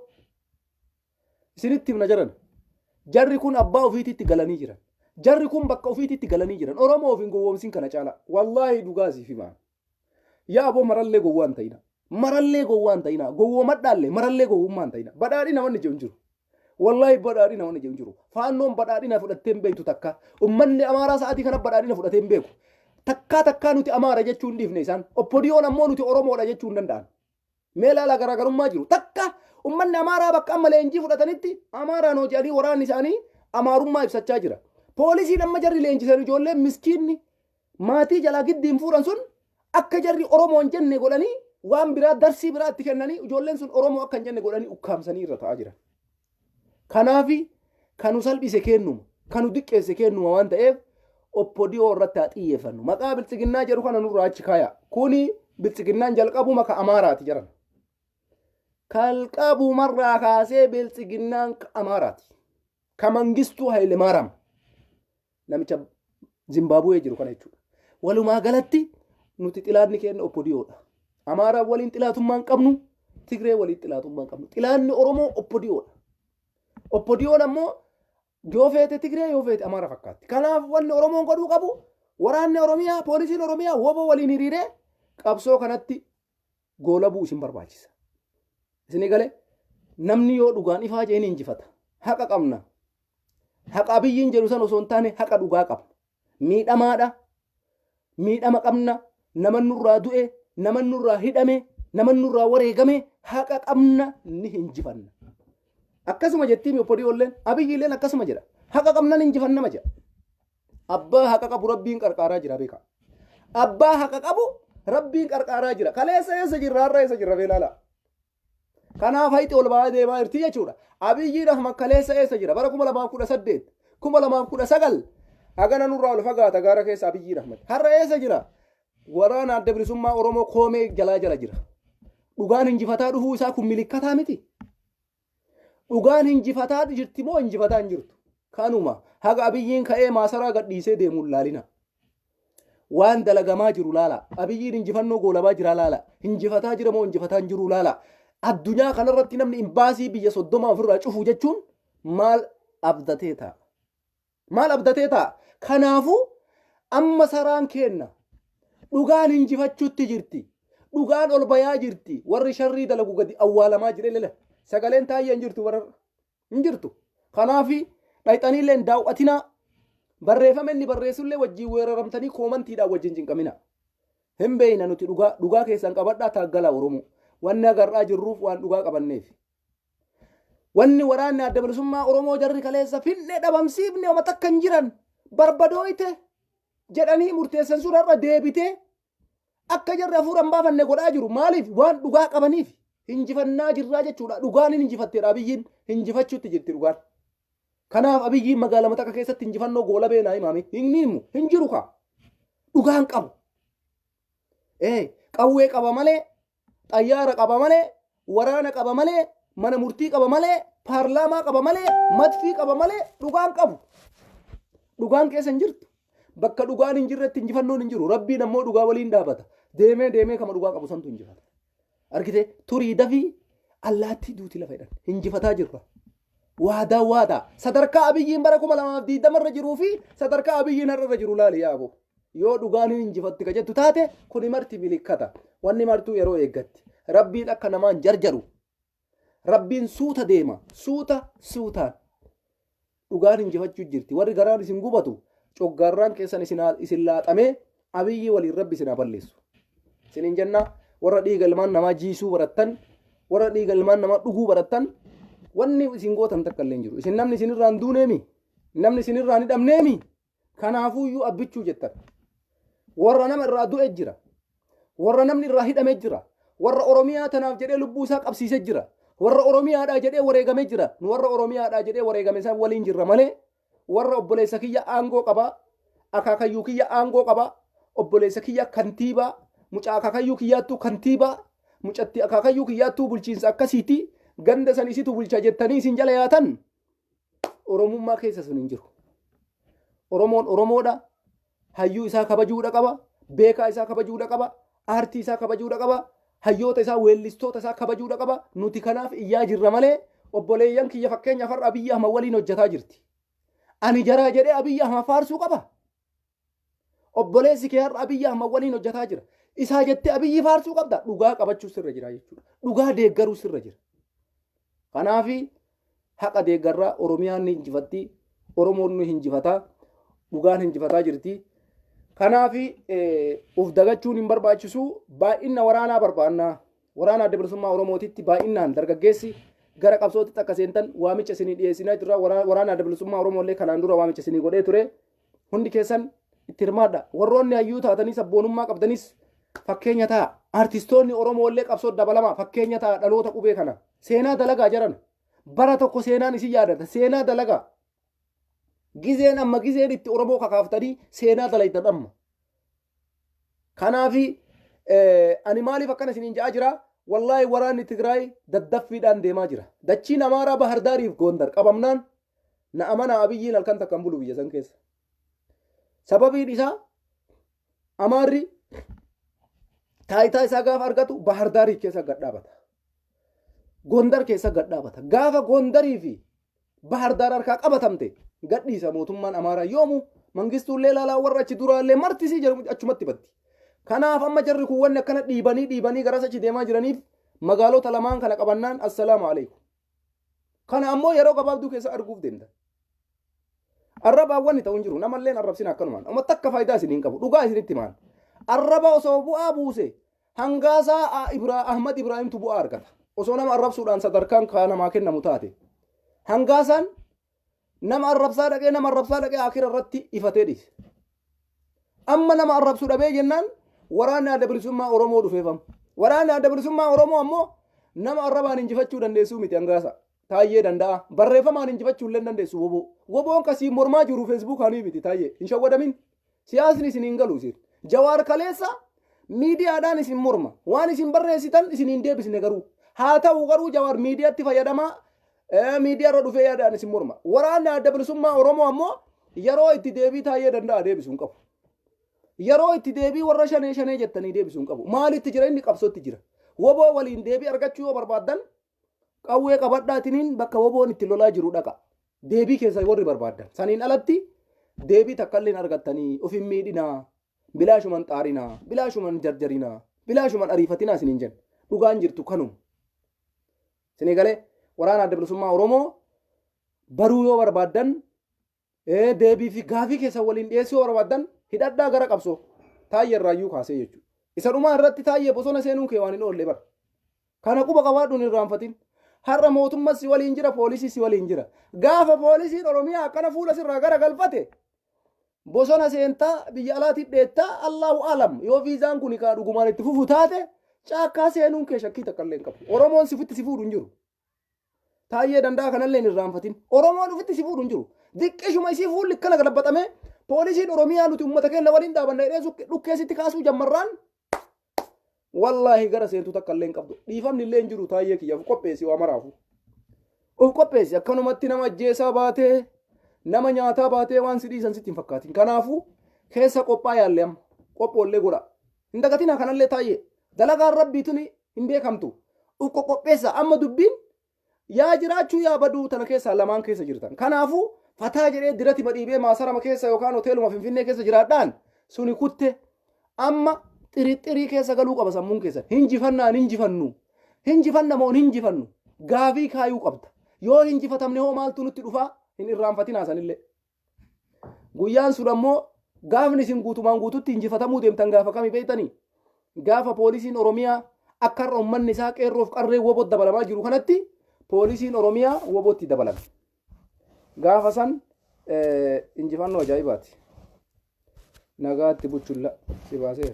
Isinitti himna jiran. Jarri kun abbaa ofiititti galanii jiran. Jarri kun bakka ofiititti galanii jiran. Oromoo ofiin gowwoomsiin kana caala. Wallaahi dhugaa siif himaa. Yaa aboo marallee gowwaan ta'ina. Marallee gowwaan ta'ina. Gowwoomadhaallee marallee gowwummaan ta'ina. Badhaadhina wanni jedhu hin jiru. Wallaahi badhaadhina wanni jedhu hin jiru. Faannoon badhaadhina fudhattee hin beektu takka. Uummanni Amaaraa sa'aatii kana badhaadhina fudhatee hin beeku. Takkaa nuti Amaara jechuu hin dhiifne isaan. Oppodiyoon ammoo nuti Oromoodha jechuu hin danda'an. Mee ilaala garaagarummaa jiru. Takka uummanni Amaaraa bakka amma leenjii fudhatanitti Amaaraan hojii adii waraanni isaanii Amaarummaa ibsachaa jira. Poolisiin amma jarri leenjisan ijoolleen miskiinni maatii jalaa giddiin fuudhan sun akka jarri Oromoo hin jenne godhanii waan biraa darsii biraa itti kennanii ijoolleen sun Oromoo akka hin jenne godhanii ukkaamsanii irra ta'aa jiran. Kanaafi kanu salphise kennuma kanu diqqeesse kennuma waan ta'eef Oppodiyoo irratti haa xiyyeeffannu. Maqaa biltsiginnaa jedhu kana nurraa achi kaaya. Kuni biltsiginnaan jalqabuma ka Amaaraati jedhan. Kalqabu marraa kaasee biltsiginnaan Amaaraati. Ka Mangistuu Haile Maaraam. Namicha Zimbaabuwee jiru kana jechuudha. Walumaa galatti nuti xilaanni keenya Oppodiyoodha. Amaaraan waliin xilaatummaa hin qabnu. Tigree waliin xilaatummaa hin qabnu. Xilaanni Oromoo Oppodiyoodha. Oppodiyoon ammoo yoo feete Tigree yoo feete Amaara fakkaatti. Kanaaf wanni Oromoon godhuu qabu waraanni Oromiyaa poolisiin Oromiyaa woboo waliin hiriiree qabsoo kanatti goola bu'u isin barbaachisa. Isin galee namni yoo dhugaan ifaa jeen injifata. Haqa qabna. Haqa Abiyyiin jedhu san osoo hin taane haqa dhugaa qabna. Miidhamaadha. Miidhama qabna. Nama nurraa du'e, nama nurraa hidhame, nama nurraa wareegame haqa qabna ni injifanna. Akkasuma jettiin Oppodiyoolleen Abiyyiilleen akkasuma jedha. Haqa qabnan injifannama jedha. Abbaa haqa qabu Rabbiin qarqaaraa jira beeka. Abbaa haqa qabu Rabbiin qarqaaraa jira. Kaleessa eessa jirra har'a eessa jirra beelaala. Kanaaf hayti ol ba'aa deemaa jirti jechuudha. Abiyyiidhaaf makkaleessa eessa jira bara 2018 2019 hagana nurraa ol fagaata gaara keessa Abiyyiidhaaf mati. Har'a eessa jira? Waraana adda bilisummaa Oromoo koomee jalaa jala jira. Dhugaan injifataa dhufuu isaa kun milikkataa miti. Dhugaan injifataa jirti moo injifataa hin jirtu? Kanuma haga Abiyyiin ka'ee maasaraa gadhiisee deemuun laalina. Waan dalagamaa jiru laala. Abiyyiin injifannoo goolabaa jira laala. Injifataa jira moo injifataa hin jiru laala. Addunyaa kanarratti namni imbaasii biyya 30 ofirraa cufu jechuun maal abdatee ta'a? Maal abdatee ta'a? Kanaafuu amma saraan kenna. Dhugaan injifachuutti jirti. Dhugaan ol bayaa jirti. Warri sharrii dalagu gadi awwaalamaa jira lele. Sagaleen taayee hin jirtu warra hin jirtu. Kanaafi dhayxaniillee hin daawwatinaa. Barreeffame inni barreessullee wajjin weeraramtanii koomantiidhaan wajjin cinqamina. Hin beeyna nuti dhugaa keessan qabadhaa taaggalaa Oromoo. Wanni agarraa jirruuf waan dhugaa qabanneef. Wanni waraanni adda bilisummaa Oromoo jarri kaleessa finne dhabamsiifne oma takka hin jiran barbadooyte jedhanii murteessan sun har'a deebitee akka jarri hafuuran baafanne godhaa jiru. Maaliif? Waan dhugaa qabaniif injifannaa jirraa jechuudha. Dhugaan hin injifatteedha Abiyyiin injifachuutti jirti dhugaan. Kanaaf Abiyyiin magaalaa mataa keessatti injifannoo goola beenaa himaame hin jiru ka. Dhugaan qabu. Qawwee qaba malee xayyaara qaba malee, waraana qaba malee, mana murtii qaba malee, paarlaamaa qaba malee, madfii qaba malee dhugaan qabu. Dhugaan keessa hin jirtu. Bakka dhugaan hin jirretti injifannoon hin jiru. Rabbiin ammoo dhugaa waliin dhaabata. Deemee kama dhugaa qabu santu injifata. Argitee turii dafii allaattii duuti lafa jedhan injifataa jirra. Waadaa sadarkaa abiyyiin bara 2020 irra jiruu fi sadarkaa abiyyiin har'a jiru laali yaabo. Yoo dhugaan hin injifatti ka jettu taate kuni marti bilikkata. Wanni martuu yeroo eeggatti. Rabbiin akka namaan jarjaru. Rabbiin suuta deema. Suutaan. Dhugaan injifachuu jirti. Warri garaan isin gubatu coggaarraan keessan isin laaxamee abiyyi waliin rabbi isin balleessu. Isinin jenna warra dhiiga ilmaan namaa jiisuu barattan, warra dhiiga ilmaan namaa dhuguu barattan, wanni isin gootan takka illee hin jiru. Isin namni isinirraa hin duuneemi. Namni isinirraa hin hidhamneemi. Kanaafuu iyyuu abbichuu jettan. Warra nama irraa du'e jira. Warra namni irraa hidhamee jira. Warra Oromiyaa tanaaf jedhee lubbuu isaa qabsiisee jira. Warra Oromiyaadhaa jedhee wareegamee jira. Nu warra Oromiyaadhaa jedhee wareegame isaa waliin jirra malee warra obboleessa kiyya aangoo qaba, akaakayyuu kiyya aangoo qaba, obboleessa kiyya kantiibaa, mucaa akaakayyuu kiyyaattuu kantiibaa, mucatti akaakayyuu kiyyaattuu bulchiinsa akkasiiti. Ganda san isitu bulcha jettanii isin jala yaatan Oromummaa keessa sun hin jiru. Oromoon Oromoodha. Hayyuu isaa kabajuudha qaba. Beekaa isaa kabajuudha qaba. Aartii isaa kabajuudha qaba. Hayyoota isaa weellistoota isaa kabajuudha qaba. Nuti kanaaf iyyaa jirra malee obboleeyyan kiyya fakkeenyaaf har'a Abiyyi Ahmad waliin hojjetaa jirti. Ani jaraa jedhee Abiyyi Ahmad faarsuu qaba. Obboleessi kee har'a Abiyyi Ahmad waliin hojjetaa jira. Isaa jettee Abiyyi faarsuu qabda. Dhugaa qabachuu sirra jira jechuudha. Dhugaa deeggaruu sirra jira. Kanaafi haqa deeggarraa Oromiyaan ni injifatti. Oromoon ni injifataa. Dhugaan injifataa jirti. Kanaafi uf dagachuun hin barbaachisu. Baay'ina waraanaa barbaanna. Waraana adda bilisummaa Oromootitti baay'inaan dargaggeessi gara qabsootti akka seentan waamicha isinii dhiyeessinaa jirra. Waraana adda bilisummaa Oromoolee kanaan dura waamicha isinii godhee ture. Hundi keessan itti hirmaadha. Warroonni hayyuu taatanis abboonummaa qabdanis fakkeenya ta'a. Artistoonni Oromoolee qabsoo dabalamaa fakkeenya ta'a dhaloota qubee kana. Seenaa dalagaa jiran. Bara tokko seenaan isin yaadata. Seenaa dalagaa. Gizeen amma gizeen itti Oromoo kakaaftanii seenaa dalaytan amma. Kanaafi ani maaliif akkana isiniin ja'aa jira? Wallaahi waraanni Tigraay daddaffiidhaan deemaa jira. Dachiin Amaaraa Bahar Daariif Gondar qabamnaan na amana Abiyyiin halkan takkan bulu biyya san keessa. Sababiin isaa Amaarri taayitaa isaa gaafa argatu Bahar Daariif keessa gad dhaabata. Gondar keessa gad dhaabata. Gaafa Gondarii fi Bahar Daar harkaa qabatamte gadhiisa mootummaan Amaaraa yoomu mangistuullee laalaa warra achi duraallee martisii jedhamu achumatti batti. Kanaaf amma jarri kun wanni akkana dhiibanii garas achi deemaa jiraniif magaalota lamaan kana qabannaan assalaamu alaikum. Kana ammoo yeroo gabaabduu keessa arguuf danda'a. Arrabaa wanni ta'u hin jiru namalleen arrabsin akkanumaan. Amma takka faayidaa isiniin qabu dhugaa isinitti himaan. Arraba osoo bu'aa buuse hangaasaa Ahmad Ibraahimtu bu'aa argata. Osoo nama arrabsuudhaan sadarkaan kaa namaa kennamu taate. Hangaasaan nama arrabsaa dhaqee akira irratti ifatee dhiise. Amma nama arrabsuu dhabee jennaan waraanni adda bilisummaa Oromoo dhufeefam. Waraanni adda bilisummaa Oromoo ammoo nama arrabaan injifachuu dandeessuu miti hangaasa. Taayyee danda'a. Barreeffamaan injifachuu illee dandeessu woboo. Woboon kasii mormaa jiru feesbuukaanii miti taayyee. Hin shawwadamin. Siyaasni isin hin galu isin. Jawaar kaleessa miidiyaadhaan isin morma. Waan isin barreessitan isin hin deebisne garuu. Haa ta'u garuu Jawaar miidiyaatti fayyadamaa. Miidiyaa irra dhufee yaadaan isin morma. Waraanni adda bilisummaa Oromoo ammoo yeroo itti deebii taayyee danda'a deebisuu hin qabu. Yeroo itti deebii warra shanee jettanii deebisuu hin qabu. Maalitti jira inni qabsootti jira. Woboo waliin deebii argachuu yoo barbaaddan qawwee qabadhaatiniin bakka woboon itti lolaa jiru dhaqa. Deebii keessa warri barbaaddan. Saniin alatti deebii takkalleen argattanii of hin miidhinaa. Bilaashuman xaarinaa. Bilaashuman jarjarinaa. Bilaashuman ariifatinaa isiniin jenna. Dhugaan jirtu kanuma. Isinii galee waraana adda bilisummaa Oromoo baruu yoo barbaaddan deebii fi gaafii keessa waliin dhiyeessuu yoo barbaaddan hidhadhaa gara qabsoo taayyee irraayyuu kaasee jechuudha. Isa dhumaa irratti taayyee bosona seenuu kee waan hin oolle bara. Kana quba qabaadhuun hin irraanfatin. Har'a mootummaa si waliin jira, poolisii si waliin jira. Gaafa poolisiin Oromiyaa akkana fuula sirraa gara galfate bosona seentaa biyya alaatiif dheettaa Allahu alam yoo viizaan kun kaa dhugumaan itti fufu taate caakkaa seenuun kee shakkii takka illee hin qabu. Oromoon sifitti si fuudhu hin jiru. Taayyee danda'a kanallee hin irraanfatin. Oromoon ofitti si fuudhu hin jiru. Diqqishuma isii fuulli kana galabbaxame poolisiin Oromiyaa nuti uummata keenya waliin dhaabanna jedhee dhukkeessitti kaasuu jammarraan Wallaahi gara seentu takka illee hin qabdu. Dhiifamni illee hin jiru taayee kiyyaaf qopheessi waa maraafu. Of qopheessi akkanumatti nama ajjeesaa baatee nama nyaataa baatee waan si dhiisan sitti hin fakkaatin. Kanaafuu keessa qophaa yaalle amma qophoollee godha. Hin dagatinaa kanallee taayee dalagaan rabbiituni hin beekamtu. Of qopheessa amma dubbiin yaa jiraachuu yaa baduu tana keessaa lamaan keessa jirtan. Kanaafuu fataa jedhee dirati madhiibee maasarama keessa yookaan hoteeluma Finfinnee keessa jiraadhaan suni kutte amma xirixxirii keessa galuu qaba sammuun keessa. Hinjifannaan hinjifannu. Hinjifanna moo hinjifannu. Gaafii kaayuu qabda. Yoo hinjifatamne hoo maaltu nutti dhufaa hin irraanfatinaa sanillee. Guyyaan sun ammoo gaafni isin guutumaan guututti hinjifatamuu deemtan gaafa kamii beektanii? Gaafa poolisiin Oromiyaa akka har'a uummanni isaa qeerroof qarree wobot dabalamaa jiru kanatti poolisiin Oromiyaa wobotti dabalame. Gaafa san injifannoo ajaa'ibaati. Nagaatti buchulla si baaseera.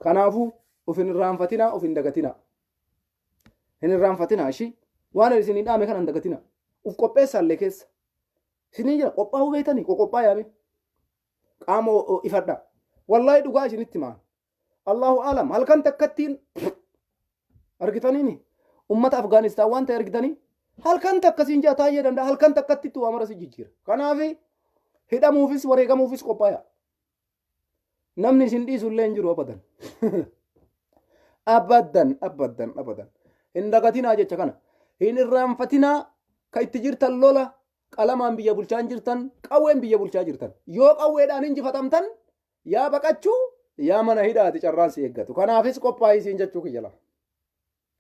Kanaafuu of hin irraanfatinaa of hin dagatinaa. Hin irraanfatinaa ishii waan isin hin dhaame kana hin dagatinaa. Uf qopheessaallee keessa. Isinii jira qophaa'uu beektanii qoqophaa yaame. Qaama ifadha. Wallaahi dhugaa isinitti maan. Allahu alam halkan takkattiin argitaniini ummata Afgaanistaan waan ta'e argitanii halkan takkasiin jaa taayee danda'a halkan takkattitti waa mara si jijjiira. Kanaaf hidhamuufis wareegamuufis qophaa'aa. Namni isin dhiisullee hin jiru abadan. Abadan. Hin dagatinaa jecha kana. Hin irraanfatinaa ka itti jirtan lola qalamaan biyya bulchaa jirtan qawween biyya bulchaa jirtan. Yoo qawweedhaan injifatamtan yaa baqachuu yaa mana hidhaati carraan si eeggatu. Kanaafis qophaa'ii siin jechuu kiyya lama.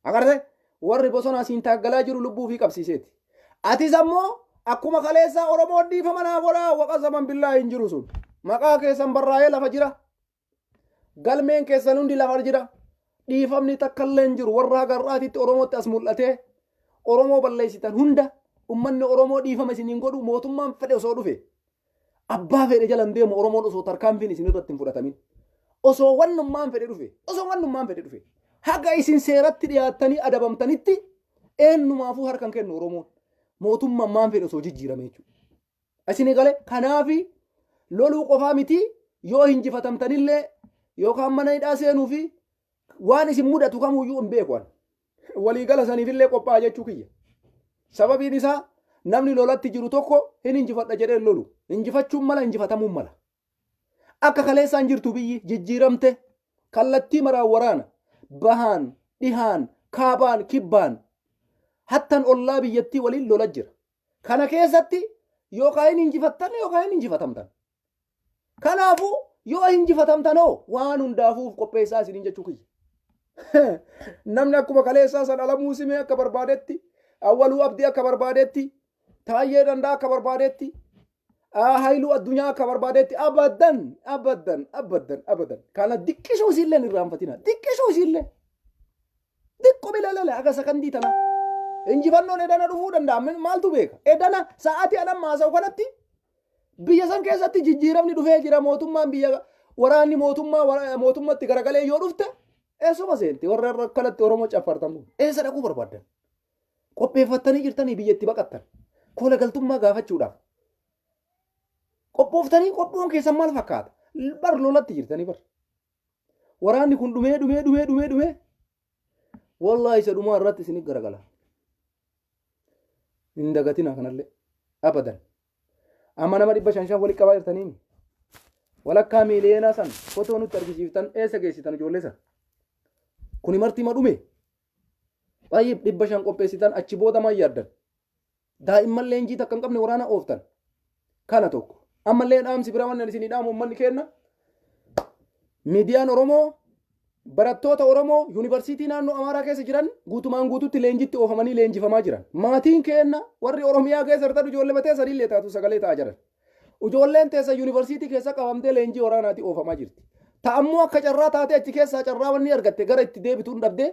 Agartee warri bosonaa siin taaggalaa jiru lubbuu fi qabsiiseeti. Atis ammoo akkuma kaleessaa Oromoon dhiifama naa godhaa waqa zaman billaa hin jiru sun. Maqaa keessan barraa'ee lafa jira. Galmeen keessan hundi lafa jira. Dhiifamni takkallee hin jiru warra garraatitti Oromootti as mul'atee Oromoo balleessitan hunda ummanni Oromoo dhiifama isiniin godhu mootummaan fedhe osoo dhufe abbaa fedhe jalan deemu Oromoon osoo tarkaanfiin isin irratti hin fudhatamin osoo wannummaan fedhe dhufe haga isin seeratti dhiyaattanii adabamtanitti eenyumaafuu harkan kennu Oromoon mootummaan maan fedhe osoo jijjiirame jechuudha. Isin gale kanaafi loluu qofaa miti yoo hinjifatamtanillee yookaan mana hidhaa seenuu fi waan isin mudatu kamuyyuu hin beekan. Waliigala saniifillee qophaa'aa jechuu kiyya. Sababiin isaa namni lolatti jiru tokko hin injifadha jedhee lolu. Injifachuun mala injifatamuun mala. Akka kaleessaan jirtu biyyi jijjiiramte kallattii maraan waraana bahaan dhihaan kaabaan kibbaan hattan ollaa biyyattii waliin lola jira. Kana keessatti yookaan hin injifattan yookaan hin injifatamtan. Kanaafuu yoo injifatamtanoo waan hundaafuuf qopheessaa isiniin jechuu kiyya. Namni akkuma kaleessaa san Alamuu Simee akka barbaadetti Awwaluu Abdii akka barbaadetti Taayyee Dandaa akka barbaadetti Haayiluu Addunyaa akka barbaadetti abadan kana diqqisuu isiillee hin irraanfatina diqqisuu isiillee diqqu bilalale aga sakandii tana injifannoon edana dhufuu danda'a maaltu beeka edana sa'aatii anan maasa'u kanatti biyya san keessatti jijjiiramni dhufee jira mootummaan biyya waraanni mootummatti garagalee yoo dhufte eessuma seenti warra akkanatti Oromoo caffartamu eessa dhaquu barbaadan qopheeffattanii jirtanii biyyatti baqattan kola galtummaa gaafachuudhaaf qophoon keessan maal fakkaata bar lolatti jirtanii bar waraanni kun dhumee wallahi isa dhumaa irratti isinii garagala hin dagatina kanallee abadan amma nama 500 walitti qabaa jirtanii walakkaa miiliyoonaa san fotoo nutti argisiiftan eessa geessitan ijoollee san kuni marti ma dhume baay'ee 500 qopheessitan achi booda maal yaaddan daa'imman leenjii takka hin qabne waraana ooftan kana tokko ammallee dhaamsi bira waan isinii dhaamu uummanni kenna miidiyaan Oromoo barattoota Oromoo yuunivarsiitii naannoo Amaaraa keessa jiran guutumaan guututti leenjitti oofamanii leenjifamaa jiran maatiin kenna warri Oromiyaa keessa jirtan ijoollee batee sadiillee taatu sagalee ta'aa jiran ijoolleen teessa yuunivarsiitii keessa qabamtee leenjii waraanaatti oofamaa jirti ta'ammoo akka carraa taate achi keessaa carraa wanni argatte gara itti deebituun dhabdee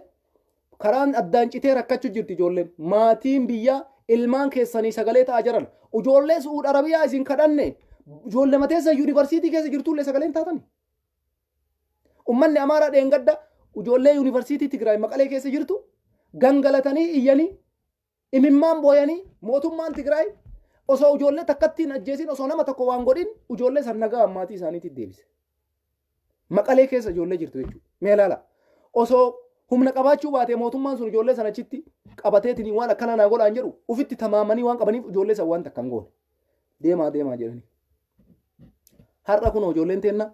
karaan addaan citee rakkachuu jirti ijoolleen maatiin biyya ilmaan keessanii sagalee ta'aa jiran ijoollee Suud Arabiyaa isin kadhanne ijoollee mateessa yuunivarsiitii keessa jirtullee sagaleen taatan ummanni Amaaraa dheengadda ijoollee yuunivarsiitii Tigraay Maqalee keessa jirtu gangalatanii iyyanii imimmaan booyanii mootummaan Tigraay osoo ijoollee takkattiin ajjeesin osoo nama tokko waan godhin ijoollee san nagaa maatii isaaniitti deebise Maqalee keessa ijoollee jirtu jechuudha mee ilaala osoo humna qabaachuu baate mootummaan sun ijoollee sana achitti qabateetiin waan akkana naa godhaan jedhu ufitti tamaamanii waan qabaniif ijoollee san waan takka hin goone deemaa jedhanii. Har'a kun ijoolleen teenna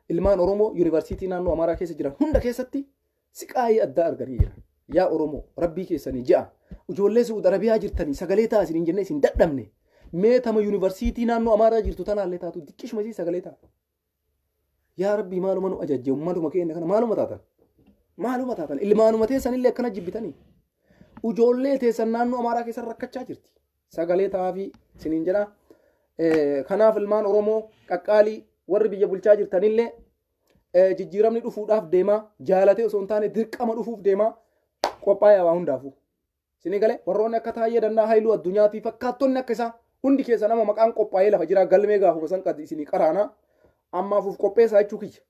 ilmaan Oromoo yuunivarsiitii naannoo Amaaraa keessa jiran hunda keessatti siqaayii addaa arganii jiran. Yaa Oromoo rabbii keessanii ja'a ijoollee Suud Arabiyaa jirtanii sagalee ta'a isin jennee isin dadhabne mee tama yuunivarsiitii naannoo Amaaraa jirtu tanaallee taatu diqqishuma sagalee ta'a. Yaa rabbii maaluma nu ajajje ummatuma keenya kana maaluma taatan ilmaanuma teessanillee akkana jibbitanii ijoollee teessan naannoo Amaaraa keessa rakkachaa jirti sagalee ta'aa fi isiniin jedha. Kanaaf ilmaan Oromoo qaqqaalii warri biyya bulchaa jirtanillee jijjiiramni dhufuudhaaf deemaa jaalatee osoo hin taane dirqama dhufuuf deemaa qophaa'aa waa hundaafuu. Isinii galee warroonni akka Taayyee Dandaa Haayiluu Addunyaati fakkaattonni akka isaa hundi keessa nama maqaan qophaa'ee lafa jira galmee gaafuma san qadi isinii qaraana ammaafuuf qopheessaa jechuu kiyya.